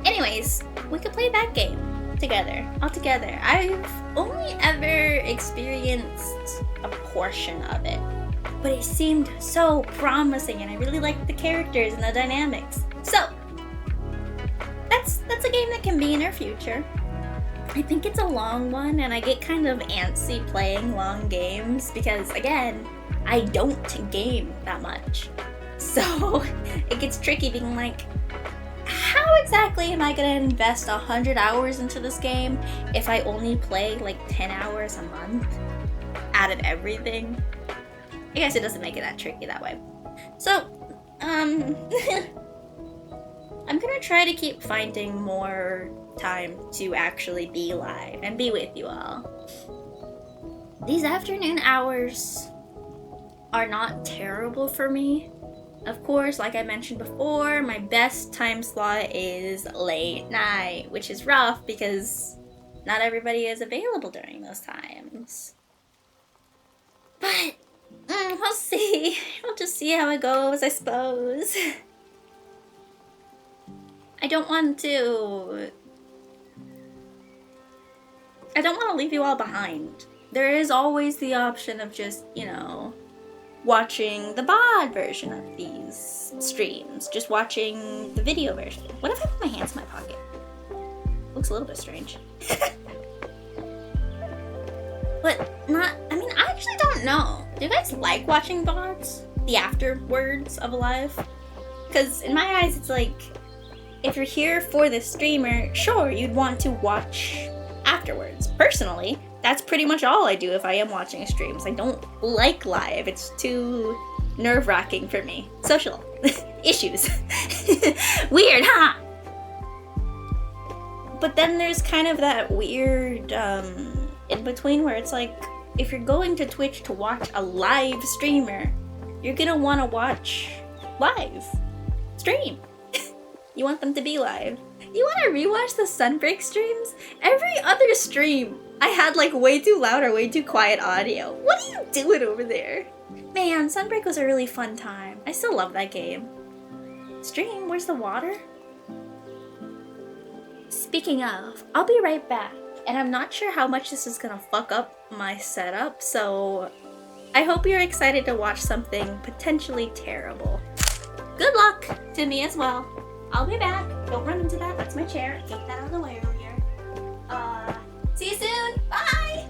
Anyways, we could play that game together, all together. I've only ever experienced a portion of it, but it seemed so promising, and I really liked the characters and the dynamics. So, that's a game that can be in our future. I think it's a long one, and I get kind of antsy playing long games because, again, I don't game that much. So, it gets tricky being like, how exactly am I gonna invest 100 hours into this game if I only play like 10 hours a month out of everything? I guess it doesn't make it that tricky that way. So, I'm gonna try to keep finding more time to actually be live and be with you all. These afternoon hours are not terrible for me, Of course, like I mentioned before, my best time slot is late night, which is rough because not everybody is available during those times. But we'll see. We'll just see how it goes, I suppose. I don't want to leave you all behind. There is always the option of just, watching the VOD version of these streams. Just watching the video version. What if I put my hands in my pocket? Looks a little bit strange. But I actually don't know. Do you guys like watching VODs? The afterwards of a live? Because in my eyes, it's like, if you're here for the streamer, sure, you'd want to watch afterwards. Personally, that's pretty much all I do if I am watching streams. I don't like live. It's too nerve-wracking for me. Social issues. Weird, huh? But then there's kind of that weird in between where it's like, if you're going to Twitch to watch a live streamer, you're gonna want to watch live stream. You want them to be live. You want to rewatch the Sunbreak streams? Every other stream, I had like way too loud or way too quiet audio. What are you doing over there? Man, Sunbreak was a really fun time. I still love that game. Stream, where's the water? Speaking of, I'll be right back. And I'm not sure how much this is gonna fuck up my setup, so I hope you're excited to watch something potentially terrible. Good luck to me as well. I'll be back. Don't run into that. That's my chair. Get that out of the way over here. See you soon. Bye!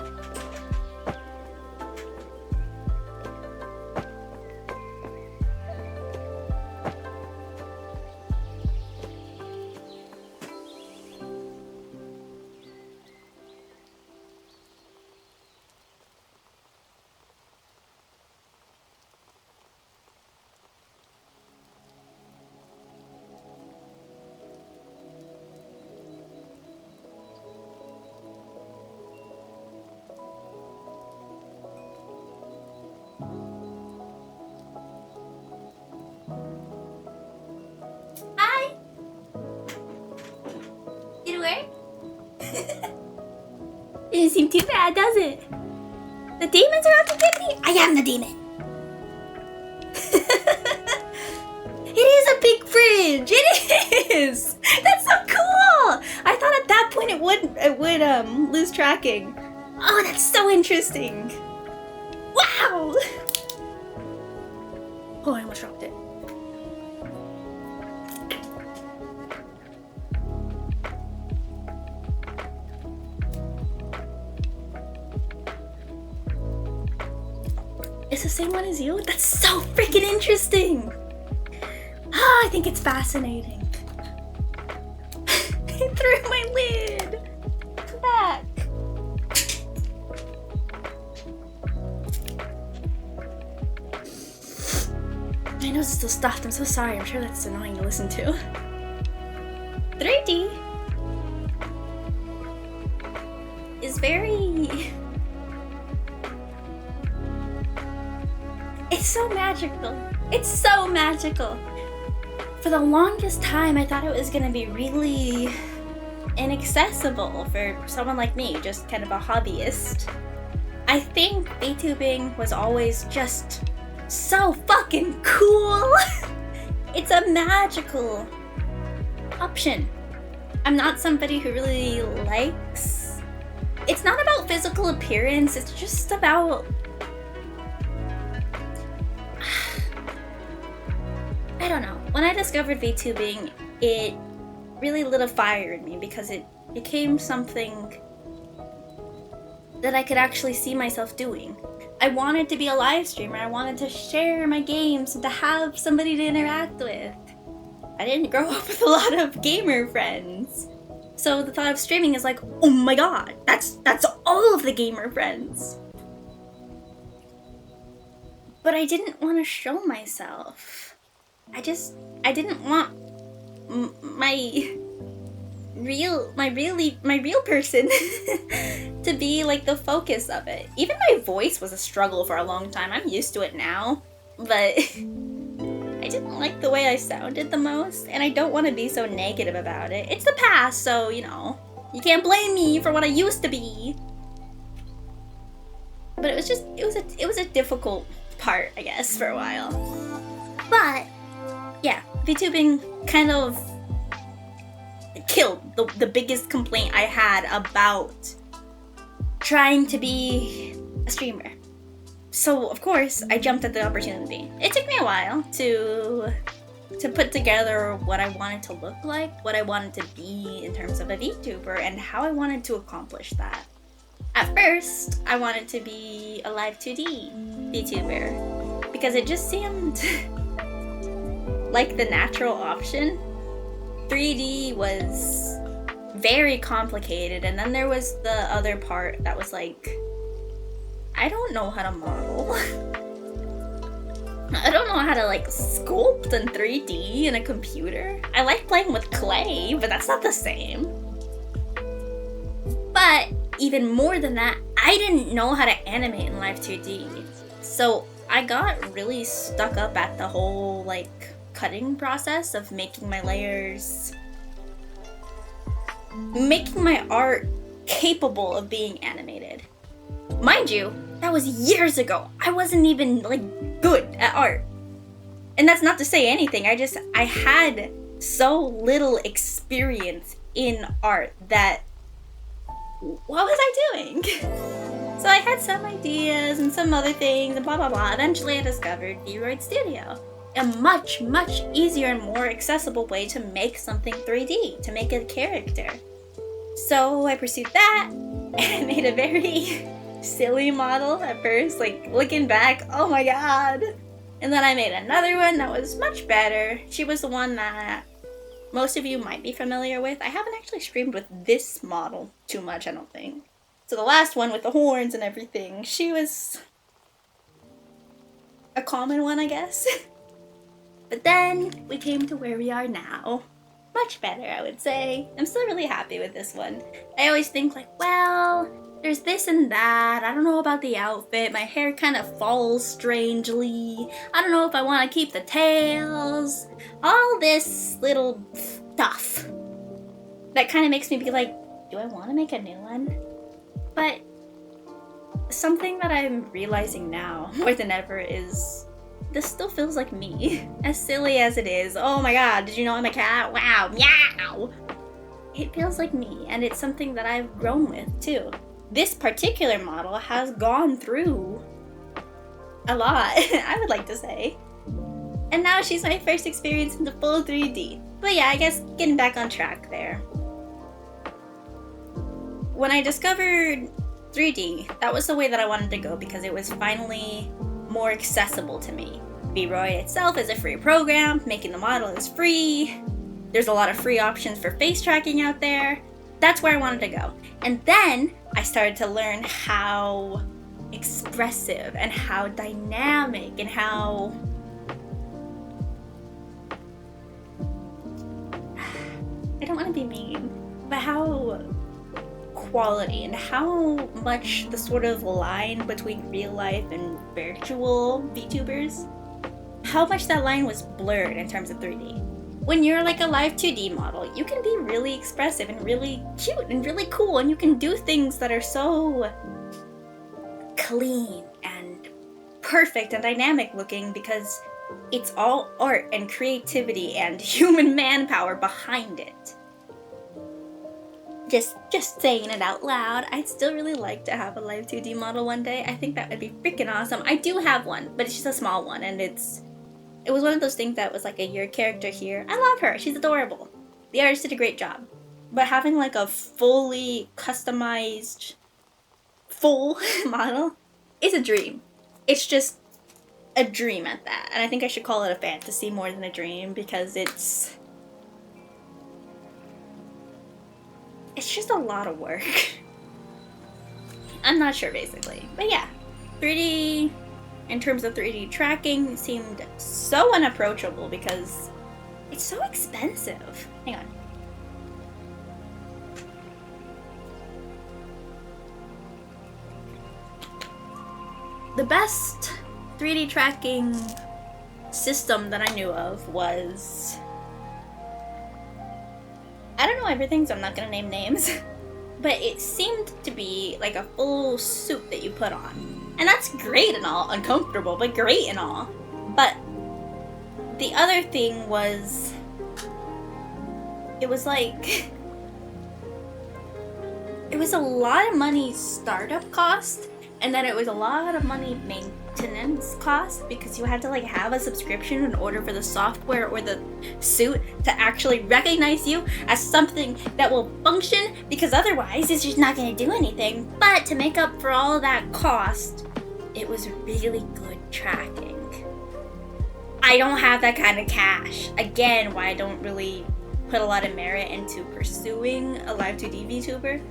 Hi! Did it work? It didn't seem too bad, does it? The demons are out to get me? I am the demon! It is a big fridge! It is! That's so cool! I thought at that point it would lose tracking. Oh, that's so interesting! Wow! Oh, I almost dropped it. It's the same one as you? That's so freaking interesting! Ah, I think it's fascinating. I threw my lid! Come back! My nose is still stuffed, I'm so sorry. I'm sure that's annoying to listen to. 3D is very... It's so magical. It's so magical. For the longest time, I thought it was gonna be really inaccessible for someone like me, just kind of a hobbyist. I think VTubing was always just so fucking cool. It's a magical option. I'm not somebody who really likes... It's not about physical appearance, it's just about... I don't know. When I discovered VTubing, it really lit a fire in me because it became something that I could actually see myself doing. I wanted to be a live streamer. I wanted to share my games and to have somebody to interact with. I didn't grow up with a lot of gamer friends. So the thought of streaming is like, oh my god, that's all of the gamer friends. But I didn't want to show myself. I didn't want my real person to be like the focus of it. Even my voice was a struggle for a long time. I'm used to it now, but I don't like the way I sounded the most, and I don't want to be so negative about it. It's the past, so, you know, you can't blame me for what I used to be. But it was just, it was a difficult part, I guess, for a while. But, yeah, VTubing kind of killed the biggest complaint I had about trying to be a streamer. So, of course, I jumped at the opportunity. It took me a while to put together what I wanted to look like, what I wanted to be in terms of a VTuber, and how I wanted to accomplish that. At first, I wanted to be a live 2D VTuber because it just seemed like the natural option. 3D was very complicated, and then there was the other part that was like, I don't know how to model. I don't know how to like sculpt in 3D in a computer. I like playing with clay, but that's not the same. But even more than that, I didn't know how to animate in live 2D. So I got really stuck up at the whole like cutting process of making my layers, making my art capable of being animated. Mind you, that was years ago. I wasn't even like good at art. And that's not to say anything. I had so little experience in art that what was I doing? So I had some ideas and some other things and blah blah blah. Eventually I discovered V-Roid Studio. A much, much easier and more accessible way to make something 3D, to make a character. So I pursued that and made a very silly model at first, like looking back, oh my god. And then I made another one that was much better. She was the one that most of you might be familiar with. I haven't actually streamed with this model too much, I don't think. So the last one with the horns and everything, she was a common one, I guess. But then we came to where we are now. Much better, I would say. I'm still really happy with this one. I always think like, well, there's this and that. I don't know about the outfit. My hair kind of falls strangely. I don't know if I want to keep the tails. All this little stuff that kind of makes me be like, do I want to make a new one? But something that I'm realizing now more than ever is this still feels like me. As silly as it is. Oh my god, did you know I'm a cat? Wow, meow! It feels like me, and it's something that I've grown with too. This particular model has gone through a lot, I would like to say. And now she's my first experience in the full 3D. But yeah, I guess getting back on track there. When I discovered 3D, that was the way that I wanted to go because it was finally more accessible to me. V-Roid itself is a free program, making the model is free, there's a lot of free options for face tracking out there. That's where I wanted to go. And then I started to learn how expressive and how dynamic and how I don't want to be mean, but how quality and how much the sort of line between real life and virtual VTubers, how much that line was blurred in terms of 3D. When you're like a live 2D model, you can be really expressive and really cute and really cool, and you can do things that are so clean and perfect and dynamic looking because it's all art and creativity and human manpower behind it. Just saying it out loud, I'd still really like to have a live 2D model one day. I think that would be freaking awesome. I do have one, but it's just a small one, and it was one of those things that was like a your character here. I love her, she's adorable. The artist did a great job. But having like a fully customized, full model is a dream. It's just a dream at that. And I think I should call it a fantasy more than a dream because it's just a lot of work. I'm not sure basically. But yeah, 3D, in terms of 3D tracking, seemed so unapproachable because it's so expensive. Hang on. The best 3D tracking system that I knew of was, I don't know everything, so I'm not gonna name names, but it seemed to be like a full suit that you put on. And that's great and all, uncomfortable, but great and all. But the other thing was, it was like, it was a lot of money startup cost, and then it was a lot of money maintenance cost, because you had to like have a subscription in order for the software or the suit to actually recognize you as something that will function, because otherwise it's just not going to do anything. But to make up for all that cost, it was really good tracking. I don't have that kind of cash. Again, why I don't really put a lot of merit into pursuing a Live 2D VTuber.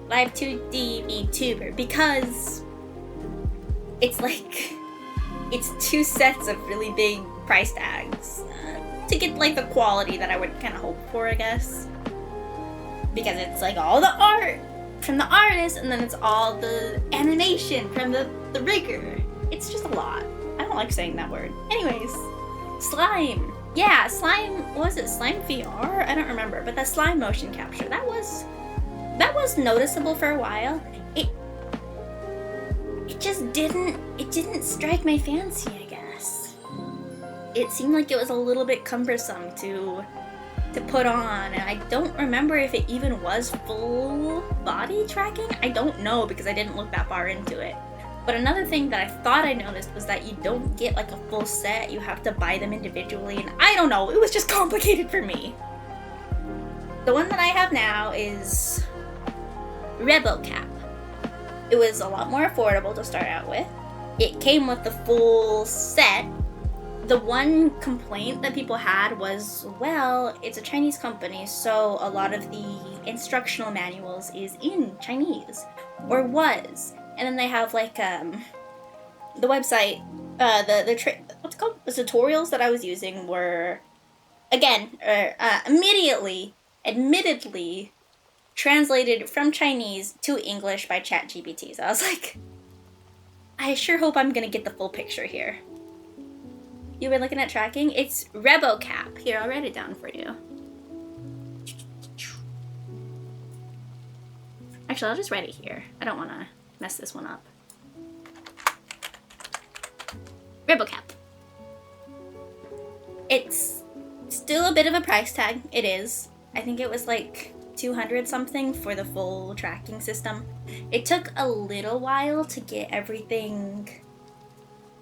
Live 2D VTuber, because it's like, it's 2 sets of really big price tags to get like the quality that I would kind of hope for, I guess. Because it's like all the art from the artist, and then it's all the animation from the rigger. It's just a lot. I don't like saying that word. Anyways, slime. Yeah, slime, what was it? Slime VR? I don't remember, but that slime motion capture, that was noticeable for a while. It just didn't strike my fancy, I guess. It seemed like it was a little bit cumbersome to put on, and I don't remember if it even was full body tracking. I don't know, because I didn't look that far into it. But another thing that I thought I noticed was that you don't get like a full set, you have to buy them individually, and I don't know, it was just complicated for me. The one that I have now is RebelCap. It was a lot more affordable to start out with. It came with the full set. The one complaint that people had was, well, it's a Chinese company, so a lot of the instructional manuals is in Chinese, or was. And then they have like the website, what's it called? The tutorials that I was using were, again, admittedly translated from Chinese to English by ChatGPT. So I was like, I sure hope I'm gonna get the full picture here. You've been looking at tracking? It's RebelCap. Here, I'll write it down for you. Actually, I'll just write it here. I don't want to mess this one up. RebelCap. It's still a bit of a price tag. It is. I think it was like 200 something for the full tracking system. It took a little while to get everything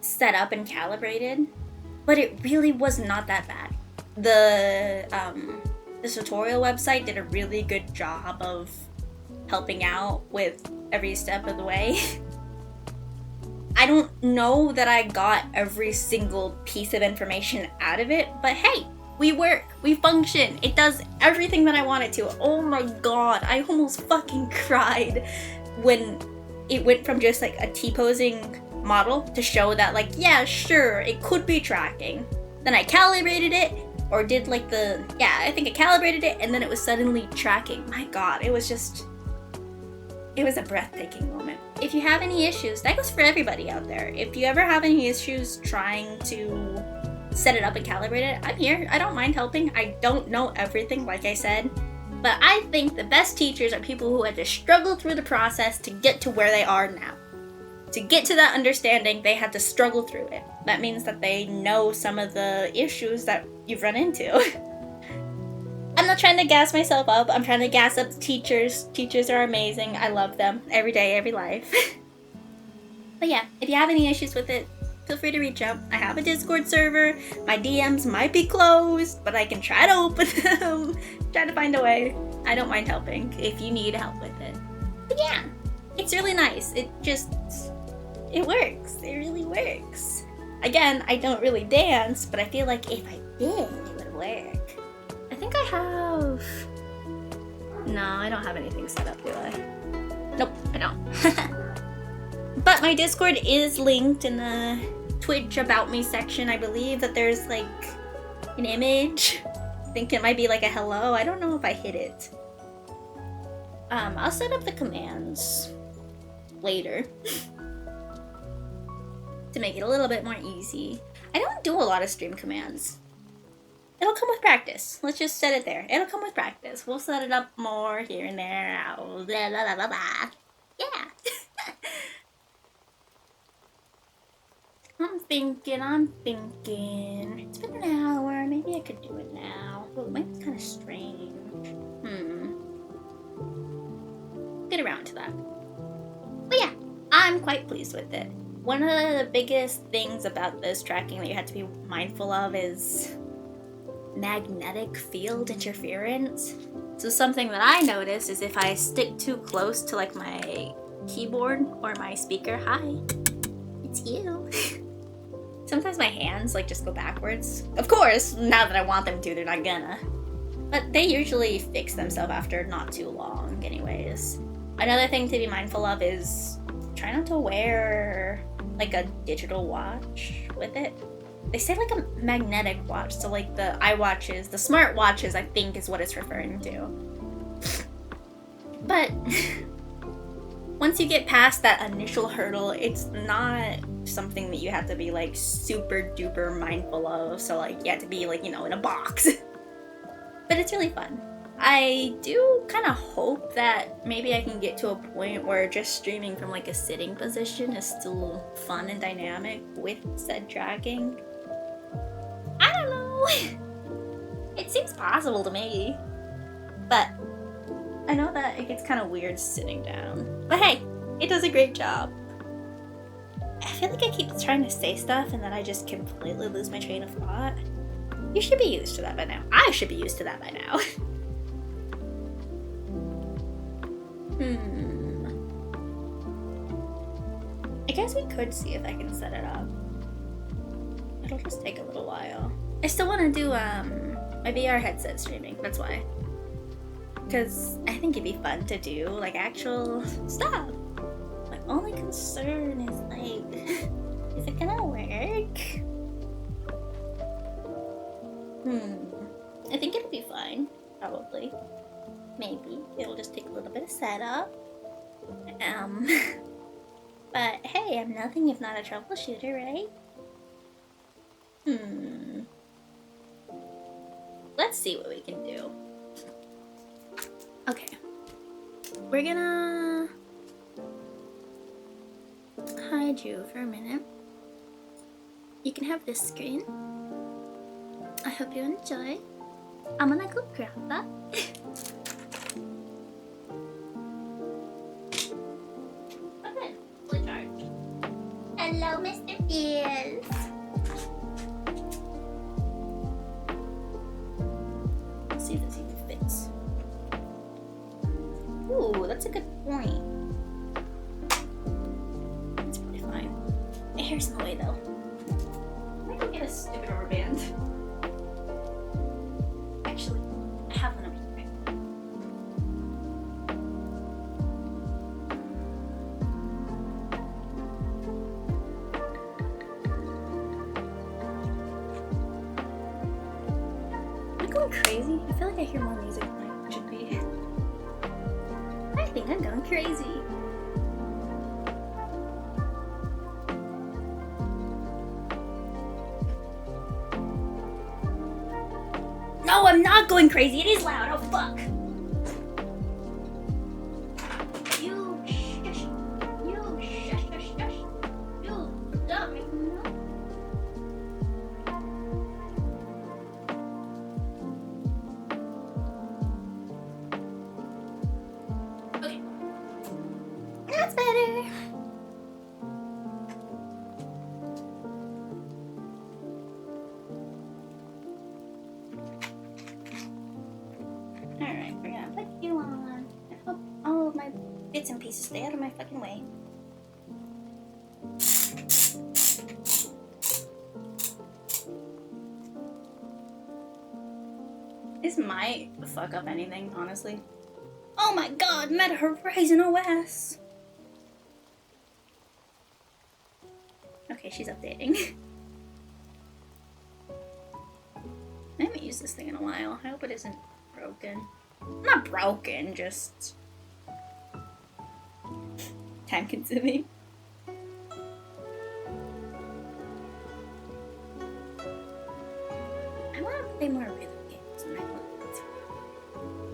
set up and calibrated, but it really was not that bad. The tutorial website did a really good job of helping out with every step of the way. I don't know that I got every single piece of information out of it, but hey, we work, we function, it does everything that I want it to. Oh my god, I almost fucking cried when it went from just like a T-posing model to show that like, yeah, sure, it could be tracking. Then I calibrated it, or did like I think I calibrated it, and then it was suddenly tracking. My god, it was a breathtaking moment. If you have any issues, that goes for everybody out there. If you ever have any issues trying to set it up and calibrate it, I'm here. I don't mind helping. I don't know everything, like I said, but I think the best teachers are people who had to struggle through the process to get to where they are now. To get to that understanding, they had to struggle through it. That means that they know some of the issues that you've run into. I'm not trying to gas myself up. I'm trying to gas up the teachers. Teachers are amazing. I love them every day, every life. But yeah, if you have any issues with it, feel free to reach out. I have a Discord server. My DMs might be closed, but I can try to open them. Try to find a way. I don't mind helping if you need help with it. But yeah, it's really nice. It works. It really works. Again, I don't really dance, but I feel like if I did, it would work. I think I have... No, I don't have anything set up, do I? Nope, I don't. But my Discord is linked in the Twitch About Me section. I believe that there's like an image. I think it might be like a hello. I don't know if I hit it. I'll set up the commands later to make it a little bit more easy. I don't do a lot of stream commands. It'll come with practice. Let's just set it there. It'll come with practice. We'll set it up more here and there. Blah, blah, blah, blah, blah. Yeah. I'm thinking. It's been an hour. Maybe I could do it now. Oh, mine's kind of strange. Get around to that. But yeah, I'm quite pleased with it. One of the biggest things about this tracking that you have to be mindful of is magnetic field interference. So something that I notice is if I stick too close to like my keyboard or my speaker, hi, it's you. Sometimes my hands like just go backwards. Of course, now that I want them to, they're not gonna. But they usually fix themselves after not too long anyways. Another thing to be mindful of is try not to wear like a digital watch with it. They say like a magnetic watch, so like the iWatches, the smart watches I think is what it's referring to. But once you get past that initial hurdle, it's not something that you have to be like super duper mindful of, so like you have to be like, you know, in a box. But it's really fun. I do kind of hope that maybe I can get to a point where just streaming from like a sitting position is still fun and dynamic with said tracking. I don't know. It seems possible to me. But I know that it gets kind of weird sitting down. But hey, it does a great job. I feel like I keep trying to say stuff and then I just completely lose my train of thought. You should be used to that by now. I should be used to that by now. I guess we could see if I can set it up. It'll just take a little while. I still want to do my VR headset streaming, that's why. Because I think it'd be fun to do like actual stuff. My only concern is like, is it gonna work? I think it'll be fine, probably. Maybe. It'll just take a little bit of setup. But hey, I'm nothing if not a troubleshooter, right? Let's see what we can do. Okay. We're gonna hide you for a minute. You can have this screen. I hope you enjoy. I'm gonna go grab that. Okay, fully charged. Hello, Mr. Fierce. Let's see if this even fits. Ooh, that's a good point. It's probably fine. My hair's in the way though. I might go get a stupid rubber band. Actually, I have one over here. Am I going crazy? I feel like I hear more music than I should be. I think I'm going crazy. No, I'm not going crazy. It is loud. Oh, fuck. You shush. You shush, shush, shush. You stop making me noise. Okay. That's better. Alright, we're gonna put you on. I hope all of my bits and pieces stay out of my fucking way. This might fuck up anything, honestly. Oh my god, Meta Horizon OS! Okay, she's updating. I haven't used this thing in a while. I hope it isn't broken. Not broken, just time consuming. I want to play more rhythm games in my life.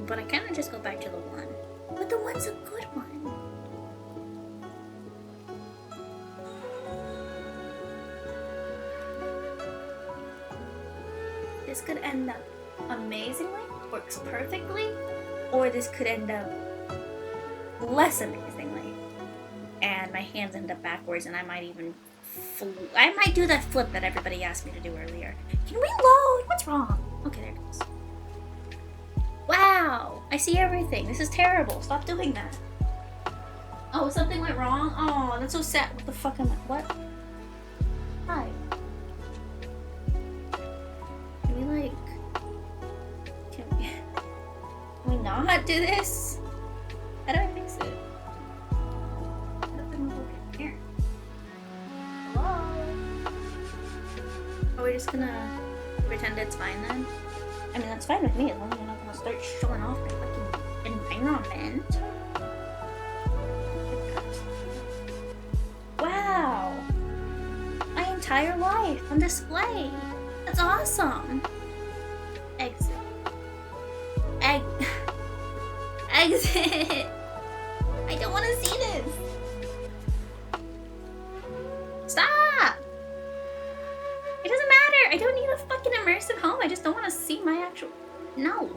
But I kind of just go back to the one. But the one's a good one. This could end up amazingly, works perfectly, or this could end up less amazingly. And my hands end up backwards and I might even I might do that flip that everybody asked me to do earlier. Can we load? What's wrong? Okay, there it goes. Wow, I see everything. This is terrible. Stop doing that. Oh, something went wrong? Oh, that's so sad. What the fuck am I? What? Hi. Can we like... Can we not do this? How do I fix it? Here. Hello? Are we just gonna pretend it's fine then? I mean, that's fine with me as long as you're not gonna start showing off my fucking environment. Wow! My entire life on display! That's awesome! Exit. Exit! I don't want to see this! Stop! It doesn't matter! I don't need a fucking immersive home, I just don't want to see my actual... No!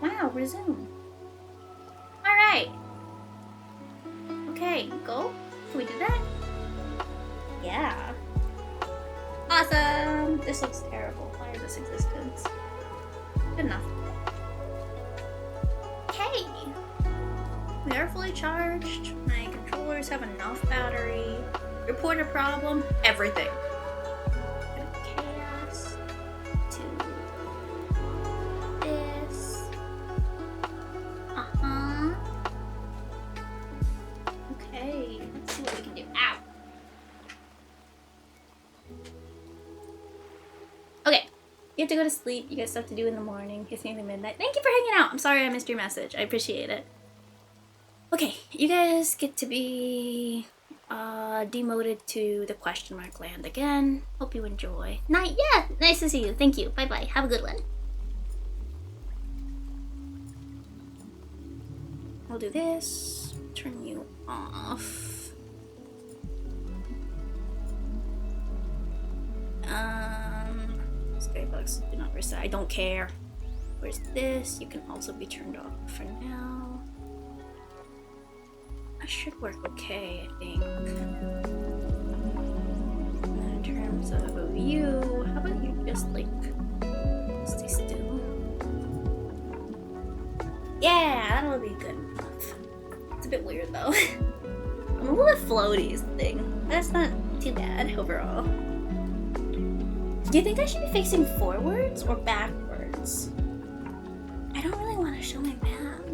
Wow, resume. Alright. Okay, go. Can we do that? Yeah. Awesome! This looks terrible. Why is this existence? Good enough. Okay! We are fully charged. My controllers have enough battery. Report a problem. Everything. Chaos. To this. Okay. Let's see what we can do. Ow! Okay. You have to go to sleep. You got stuff to do in the morning. It's nearly midnight. Thank you for hanging out. I'm sorry I missed your message. I appreciate it. Okay, you guys get to be demoted to the question mark land again. Hope you enjoy. Night, yeah, nice to see you. Thank you. Bye bye. Have a good one. We'll do this. Turn you off. Spirit box do not reset. I don't care. Where's this? You can also be turned off for now. That should work okay, I think. In terms of a view, how about you just like stay still? Yeah, that'll be good enough. It's a bit weird though. I'm a little floaty is the thing. That's not too bad overall. Do you think I should be facing forwards or backwards? I don't really want to show my back,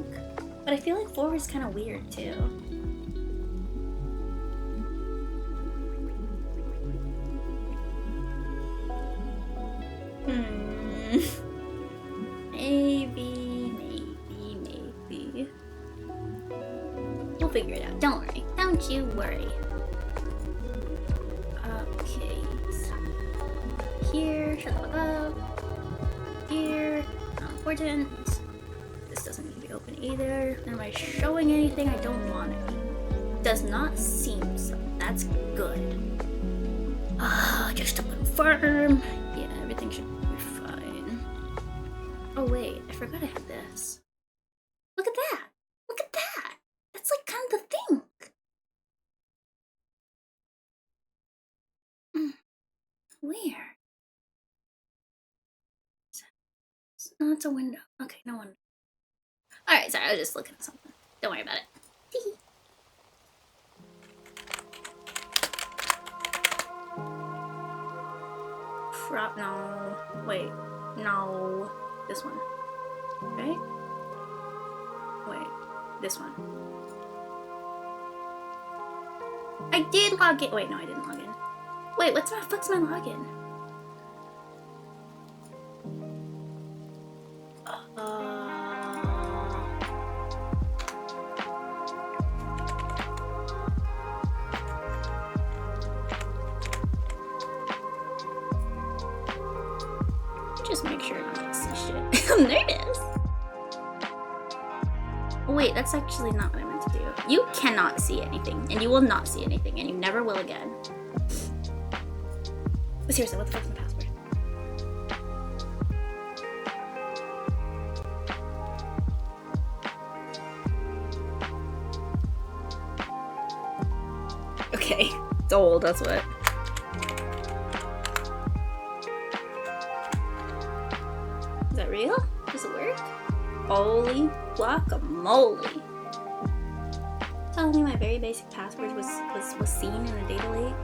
but I feel like forward's kind of weird too. Maybe. We'll figure it out. Don't worry. Don't you worry. Okay. So here, shut the fuck up. Here, not important. This doesn't need to be open either. Am I showing anything I don't want to be? Does not seem so. That's good. Just to confirm. Yeah, everything should be fine. Oh wait, I forgot I had this. Look at that! Look at that! That's like kind of the thing. Where? No, it's a window. Okay, no wonder. Alright, sorry, I was just looking at something. Don't worry about it. No. Wait. No. This one. Right? Wait. This one. I did log in. Wait, no, I didn't log in. Wait, what's my login? just make sure I don't see shit. There it is. Wait, that's actually not what I meant to do. You cannot see anything, and you will not see anything, and you never will again. But seriously, what the fuck's my password? Okay, it's old, that's what. Is that real? Does it work? Holy guacamole. Telling me my very basic password was seen in a data lake?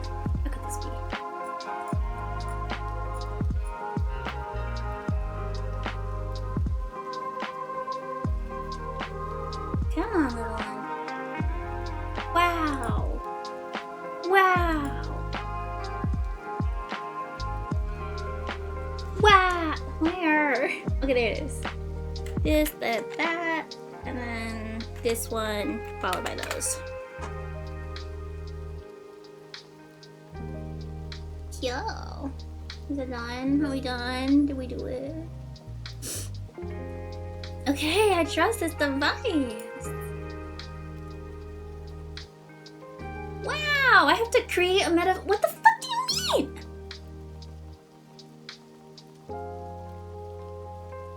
How could this be? Come on, little one. Wow. Wow. Wow. Where? Okay, there it is. This, that, and then this one, followed by those. Yo. Is it done? Are we done? Did we do it? Okay, I trust this device. Wow, I have to create a meta. What the fuck do you mean?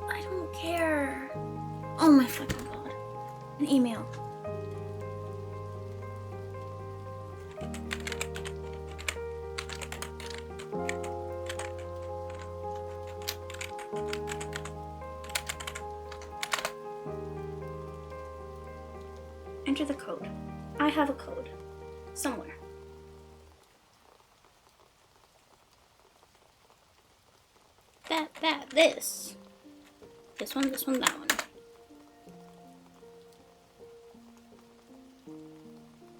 I don't care. Oh my fucking god. An email. Enter the code. I have a code. Somewhere. This. This one, that one.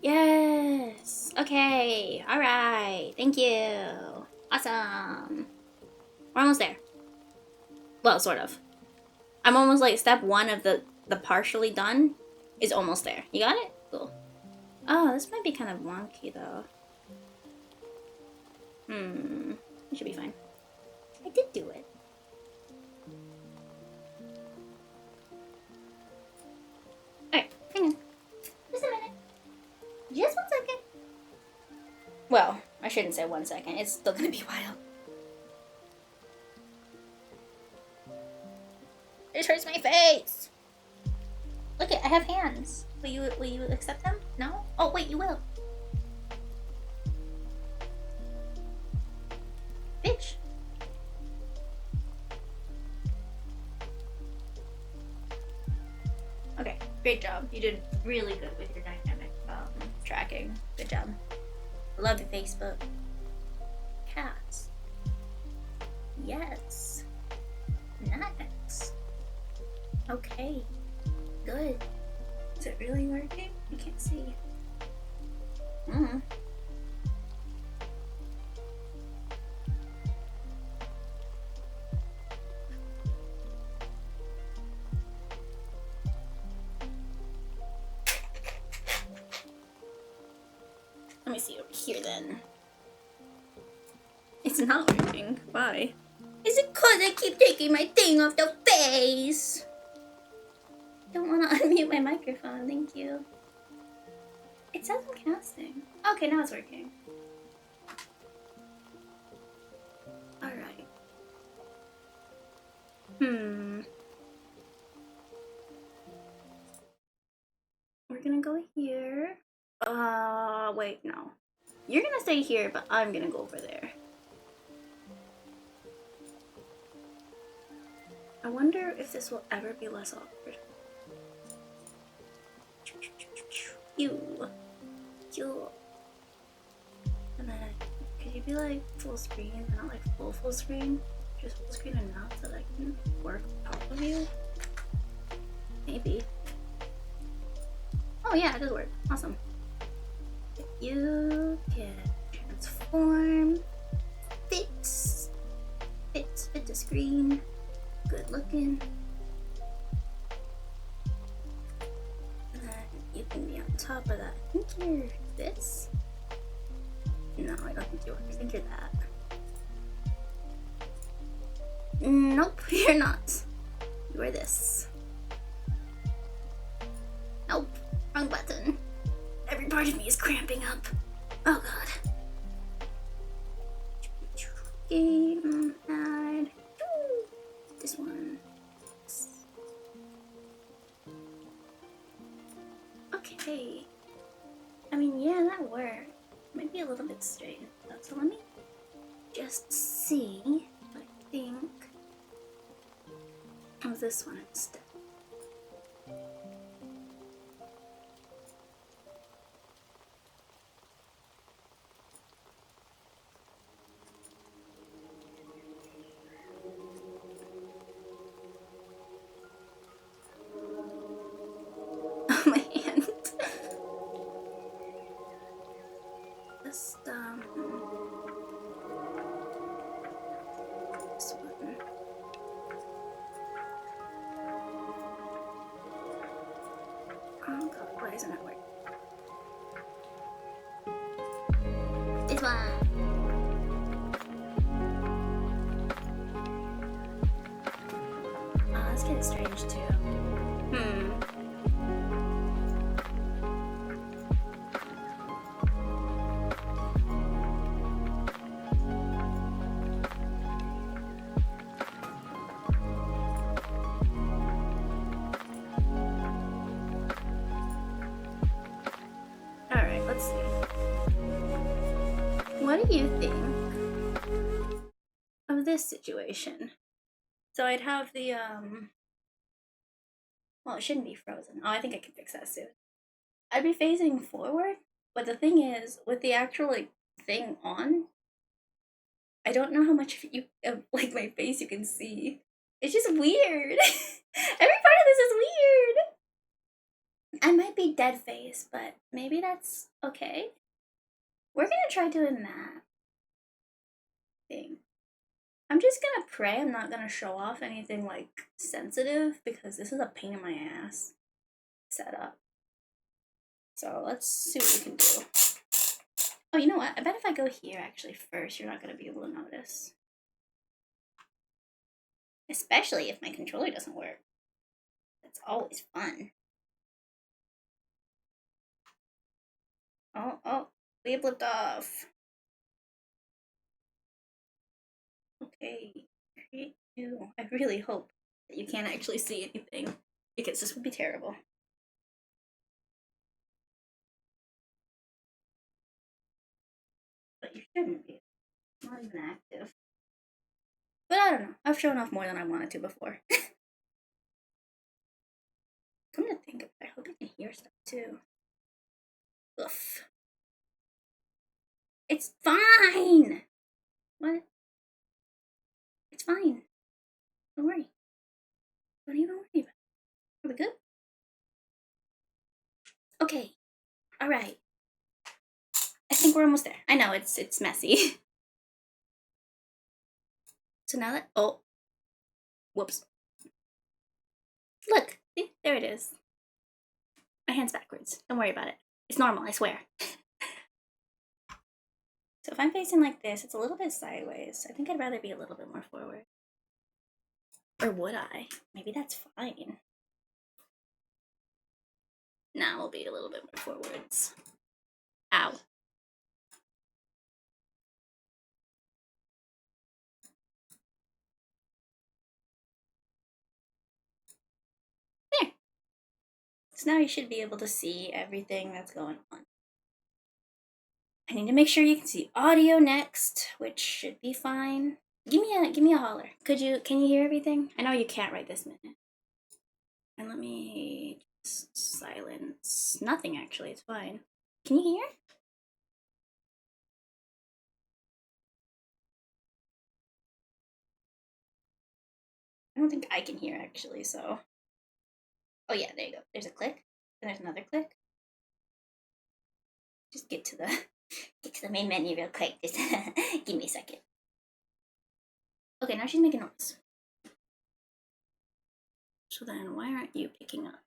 Yes! Okay, alright, thank you. Awesome. We're almost there. Well, sort of. I'm almost like step 1 of the partially done is almost there. You got it? Cool. Oh, this might be kind of wonky though. It should be fine. I did do it. Alright, hang on. Just a minute. Just 1 second. Well, I shouldn't say 1 second. It's still gonna be a while. It hurts my face. Look it, I have hands. Will you accept them? No? Oh wait, you will. Bitch. Okay, great job. You did really good with your dynamic tracking. Good job. Love your Facebook. Cats. Yes. Nice. Okay. Good. Is it really working? I can't see. Let me see over here then. It's not working. Why? Is it 'cause I keep taking my thing off the face? Don't want to unmute my microphone, thank you. It says I'm casting. Okay, now it's working. Alright. We're gonna go here. Wait, no. You're gonna stay here, but I'm gonna go over there. I wonder if this will ever be less awkward. You. And then, could you be like full screen, but not like full screen? Just full screen enough so that I can work on top of you? Maybe. Oh yeah, it does work. Awesome. You can transform, fit the screen, good looking. And then you can be on top of that. I think you're this. No, I don't think you are. I think you're that. Nope, you're not. You are this. Nope, wrong button. Every part of me is cramping up. Oh god. Game, add. This one. Okay. I mean, yeah, that worked. Might be a little bit straight. So let me just see what I think of this one instead. Oh, my hand. Just, this one. Oh god, why isn't it working? This one. Oh, this kid is strange too. Alright, let's see. What do you think of this situation? So I'd have the, well, it shouldn't be frozen. Oh, I think I can fix that soon. I'd be facing forward, but the thing is, with the actual, like, thing on, I don't know how much of like, my face you can see. It's just weird. Every part of this is weird. I might be dead face, but maybe that's okay. We're gonna try doing that thing. I'm just gonna pray I'm not gonna show off anything, like, sensitive, because this is a pain in my ass setup. So let's see what we can do. Oh, you know what? I bet if I go here actually first, you're not gonna be able to notice. Especially if my controller doesn't work. That's always fun. Oh, we have flipped off. Okay, 3, 2. I really hope that you can't actually see anything, because this would be terrible. But you shouldn't be. It's not even active. But I don't know. I've shown off more than I wanted to before. Come to think of it, I hope you can hear stuff too. Oof. It's fine! What? It's fine. Don't worry. Don't even worry about it. Are we good? Okay. Alright. I think we're almost there. I know, it's messy. So now that, oh. Whoops. Look, see? There it is. My hand's backwards. Don't worry about it. It's normal, I swear. So if I'm facing like this, it's a little bit sideways. I think I'd rather be a little bit more forward. Or would I? Maybe that's fine. Nah, we'll be a little bit more forwards. Ow. There. So now you should be able to see everything that's going on. I need to make sure you can see audio next, which should be fine. Give me a holler. Can you hear everything? I know you can't right this minute. And let me just silence. Nothing actually, it's fine. Can you hear? I don't think I can hear actually, so. Oh yeah, there you go. There's a click, and there's another click. Just get to the main menu real quick. Just give me a second. Okay, now she's making noise. So then why aren't you picking up?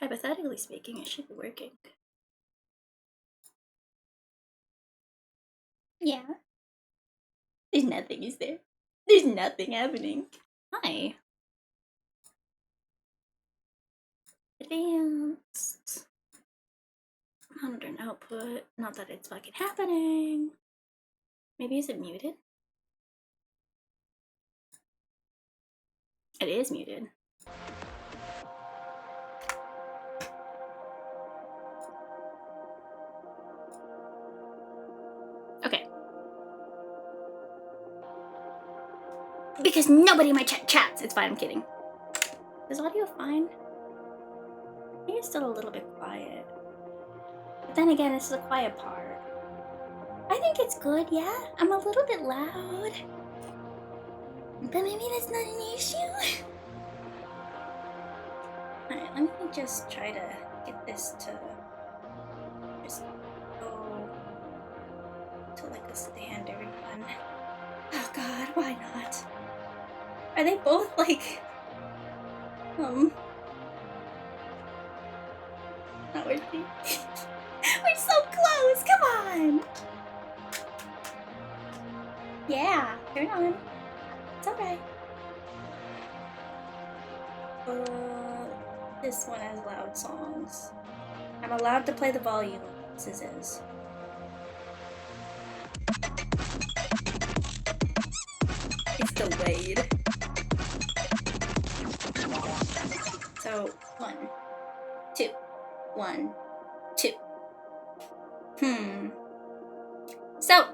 Hypothetically speaking, it should be working. Yeah. There's nothing, is there? There's nothing happening. Hi. Advanced. Monitor and output. Not that it's fucking happening. Maybe is it muted? It is muted. Okay. Because nobody in my chat chats. It's fine, I'm kidding. Is audio fine? I think it's still a little bit quiet. But then again, this is a quiet part. I think it's good, yeah? I'm a little bit loud. But maybe that's not an issue. Alright, let me just try to get this to just go to like a standard one. Oh god, why not? Are they both like not working? We're so close, come on! Yeah, turn on. It's alright. This one has loud songs. I'm allowed to play the volume. This is. It's delayed. So, 1, 2, 1, 2. So,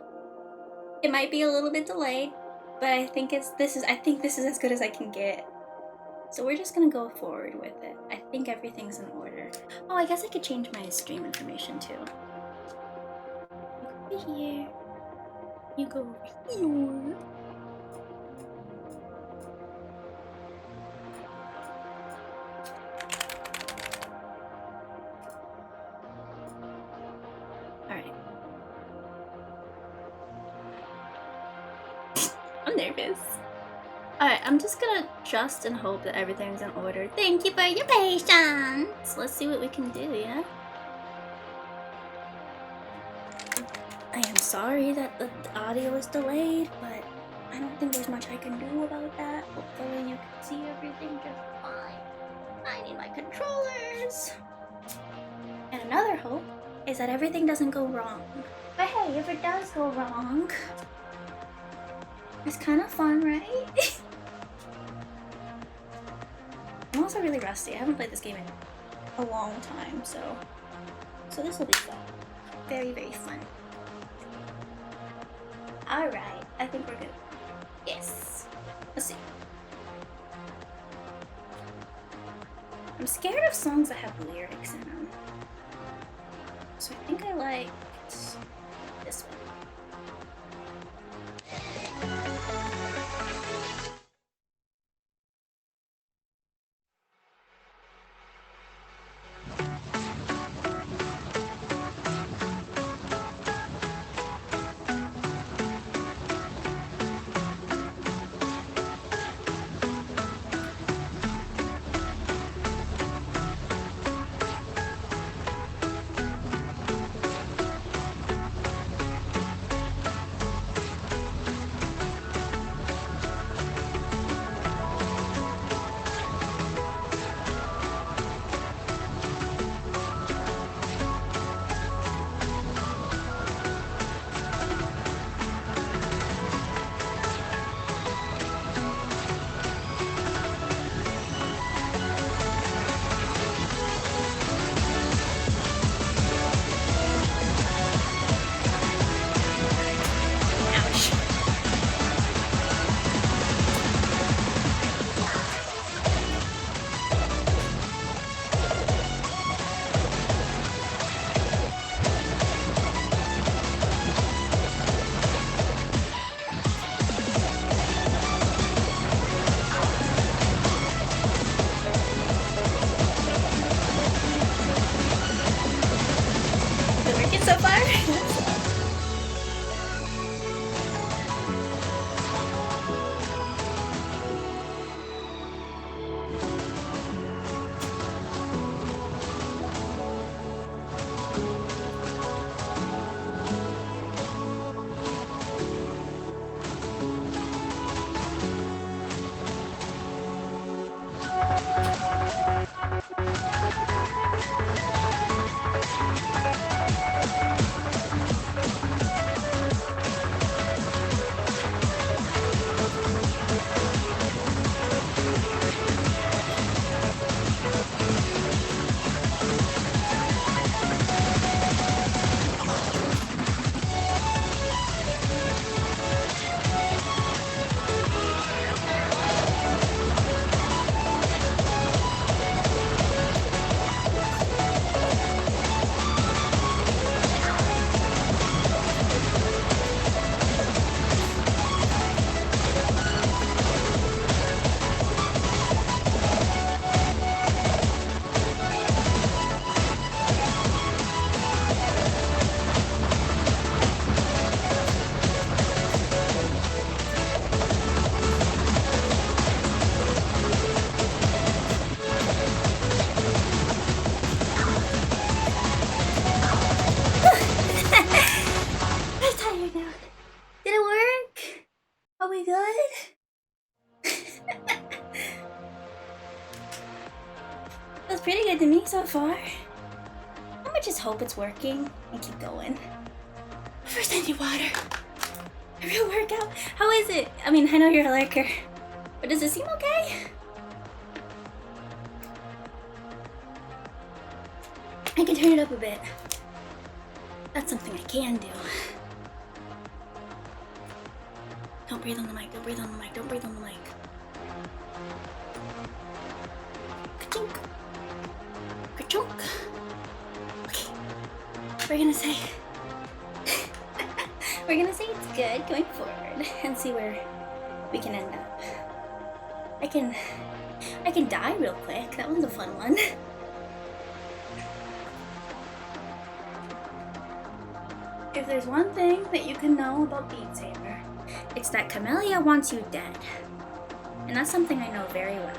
it might be a little bit delayed, but I think this is as good as I can get. So we're just gonna go forward with it. I think everything's in order. Oh, I guess I could change my stream information too. You go over here. You go over here. Alright. I'm nervous. Alright, I'm just gonna trust and hope that everything's in order. Thank you for your patience! Let's see what we can do, yeah? I am sorry that the audio is delayed, but I don't think there's much I can do about that. Hopefully you can see everything just fine. I need my controllers! And another hope is that everything doesn't go wrong. But hey, if it does go wrong, it's kind of fun, right? I'm also really rusty. I haven't played this game in a long time, so this will be fun. Very, very fun. Alright, I think we're good. Yes. Let's see. I'm scared of songs that have lyrics in them. So I think I liked this one. Feels pretty good to me so far. I'm gonna just hope it's working and keep going. First I need water. A real workout? How is it? I mean, I know you're a liker, but does it seem okay? I can turn it up a bit. That's something I can do. Don't breathe on the mic, don't breathe on the mic, don't breathe on the mic. Ka-chunk. Ka-chunk. Okay. We're gonna say it's good going forward and see where we can end up. I can die real quick. That one's a fun one. If there's one thing that you can know about Beat Saber, it's that Camellia wants you dead. And that's something I know very well.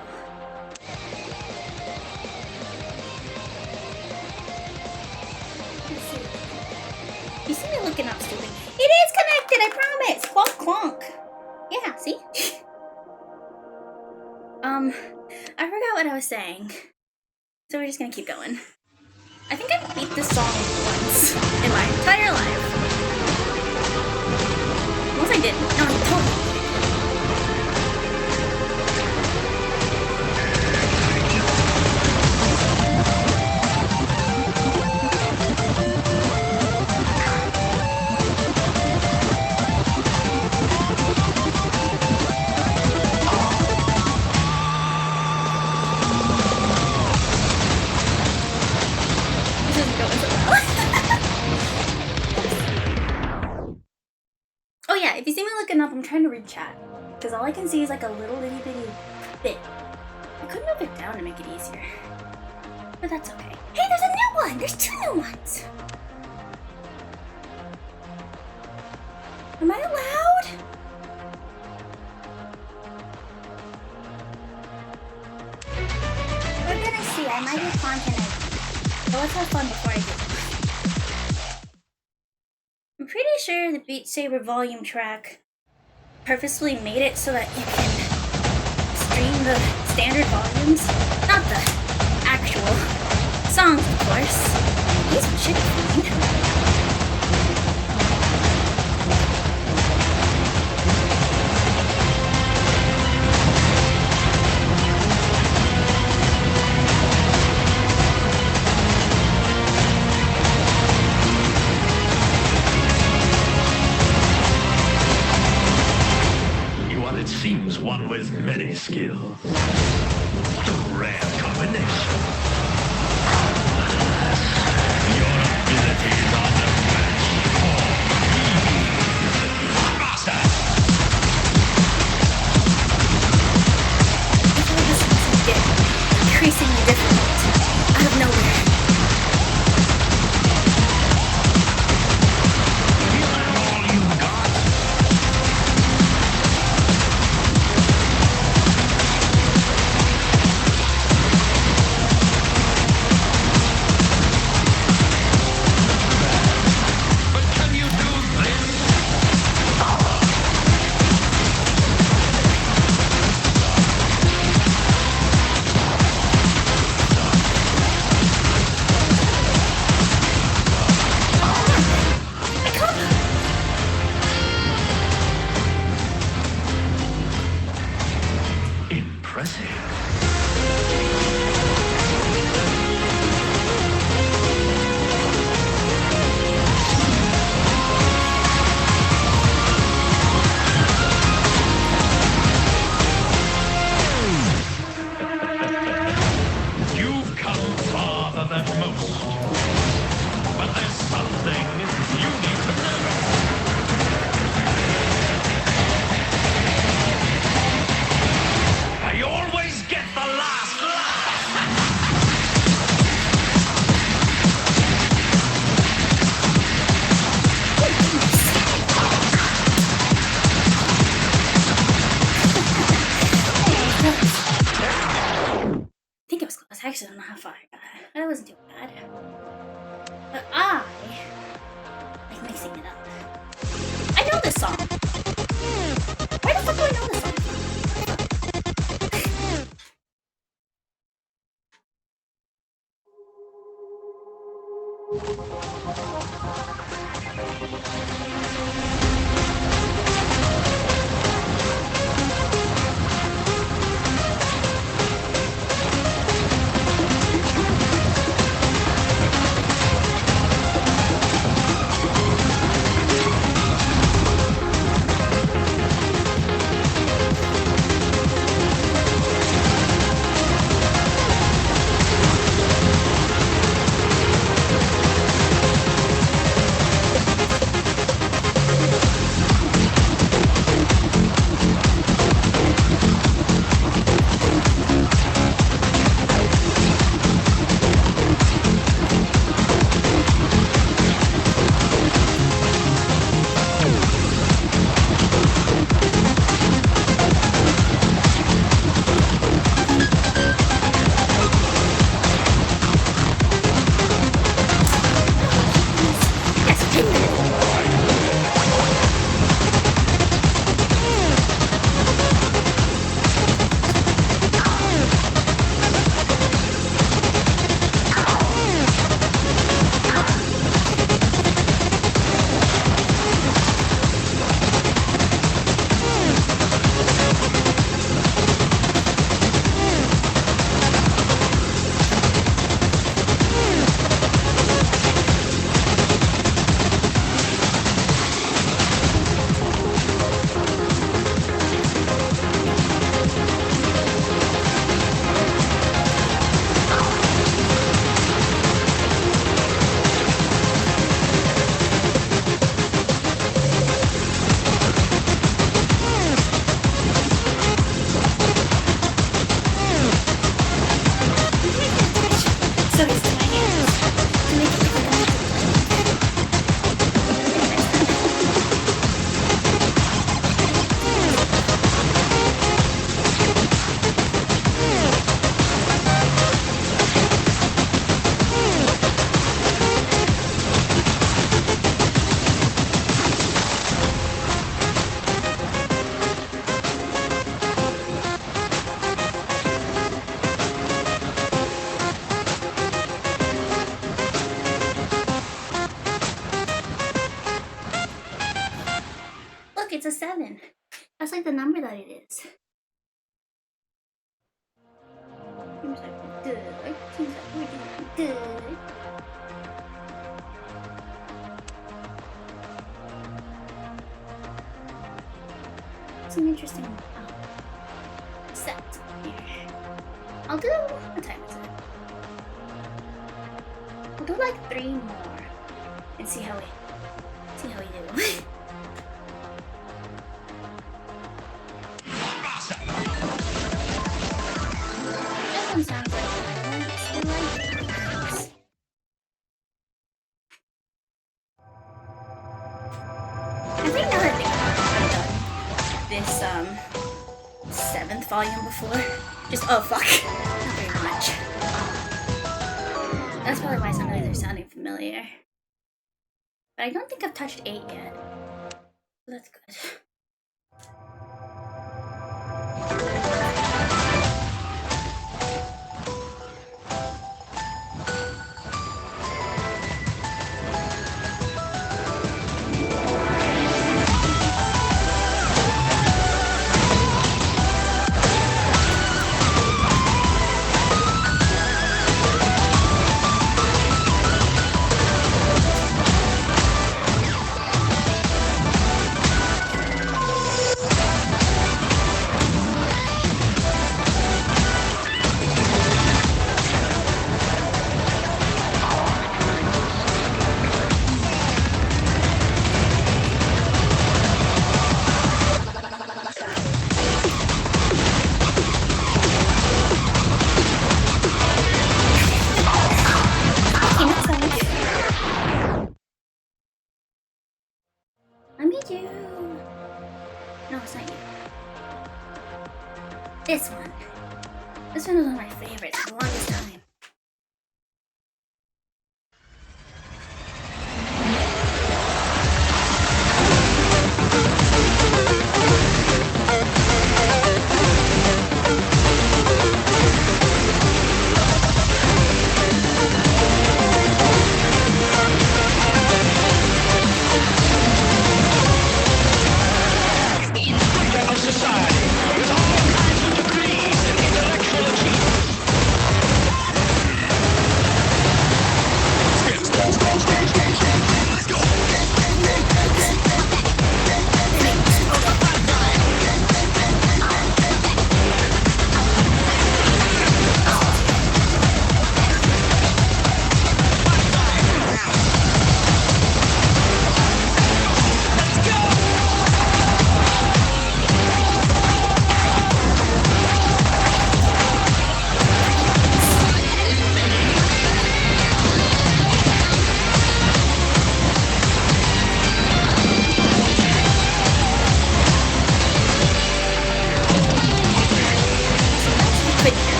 Let's see. You see me looking up stupid? It is connected, I promise! Clonk clonk. Yeah, see? I forgot what I was saying. So we're just gonna keep going. I think I beat this song once in my entire life. Unless I didn't. No, I totally did. Oh yeah, if you see me looking up, I'm trying to read chat. Because all I can see is like a little itty bitty bit. I could move it down to make it easier. But that's okay. Hey, there's a new one! There's 2 new ones! Am I allowed? We're gonna see. I might get content ID. But let's have fun before I do. I'm pretty sure the Beat Saber volume track purposefully made it so that you can stream the standard volumes, not the actual songs, of course. These should be fine. It seems one with many skills. What a rare combination. Your abilities are no match for me. Master! This is getting increasingly difficult. Out of nowhere. You have all you got. Actually, I don't know how far I got. That wasn't too bad. But I like mixing it up. I know this song. Why the fuck do I know this song? It's a 7. That's like the number that it is. Seems like we're good. Seems like we're doing good. Some interesting set here. I'll do, what time is it? We'll do like 3 more and see how we do. Sounds like violence. I like violence. I think now that I've done this 7th volume before. Just oh fuck. Not very much. That's probably why some of these are sounding familiar. But I don't think I've touched 8 yet. So that's good.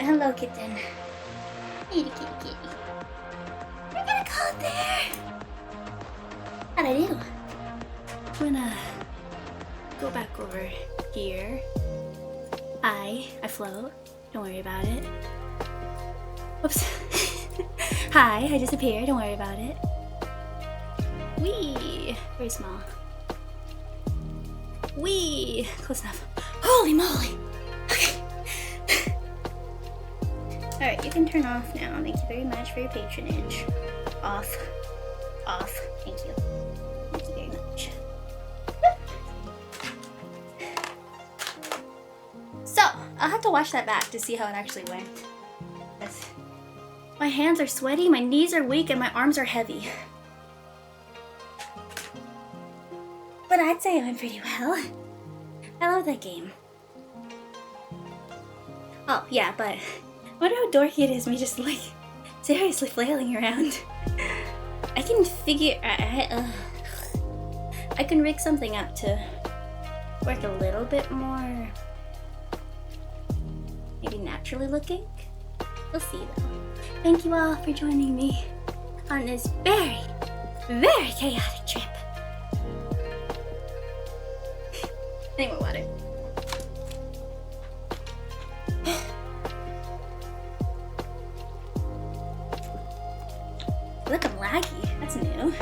Hello, kitten. Kitty, kitty, kitty. We're gonna go out there. How'd I do? I'm gonna go back over here. Hi, I float. Don't worry about it. Whoops. Hi, I disappeared. Don't worry about it. Wee! Very small. Wee! Close enough. Holy moly! Okay. Alright, you can turn off now. Thank you very much for your patronage. Off. Off. Thank you. Thank you very much. So, I'll have to watch that back to see how it actually went. My hands are sweaty, my knees are weak, and my arms are heavy. But I'd say I went pretty well. I love that game. Oh, yeah, but I wonder how dorky it is me just like seriously flailing around. I can figure... I can rig something up to work a little bit more maybe naturally looking. We'll see though. Thank you all for joining me on this very, very chaotic trip. I need more water. Look, I'm laggy. That's new.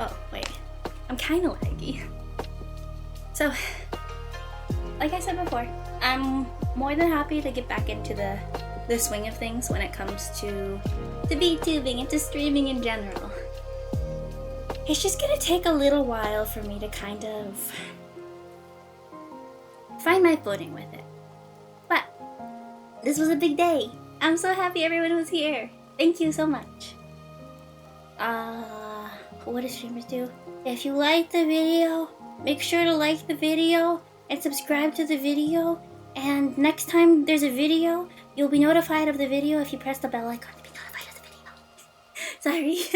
Oh, wait. I'm kind of laggy. So, like I said before, I'm more than happy to get back into the swing of things when it comes to VTubing and to streaming in general. It's just gonna take a little while for me to kind of find my footing with it. But this was a big day. I'm so happy everyone was here. Thank you so much. What do streamers do? If you like the video, make sure to like the video and subscribe to the video. And next time there's a video, you'll be notified of the video if you press the bell icon to be notified of the video. Sorry.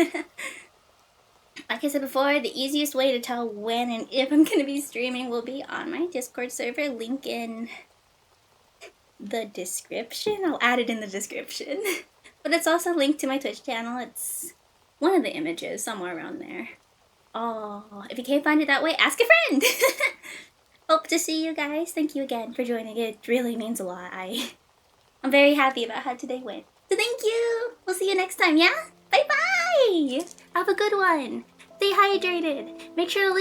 Like I said before, the easiest way to tell when and if I'm going to be streaming will be on my Discord server. Link in the description. I'll add it in the description. But it's also linked to my Twitch channel. It's one of the images somewhere around there. Oh, if you can't find it that way, ask a friend. Hope to see you guys. Thank you again for joining. It really means a lot. I'm very happy about how today went. So thank you. We'll see you next time, yeah? Bye-bye. Have a good one. Stay hydrated. Make sure to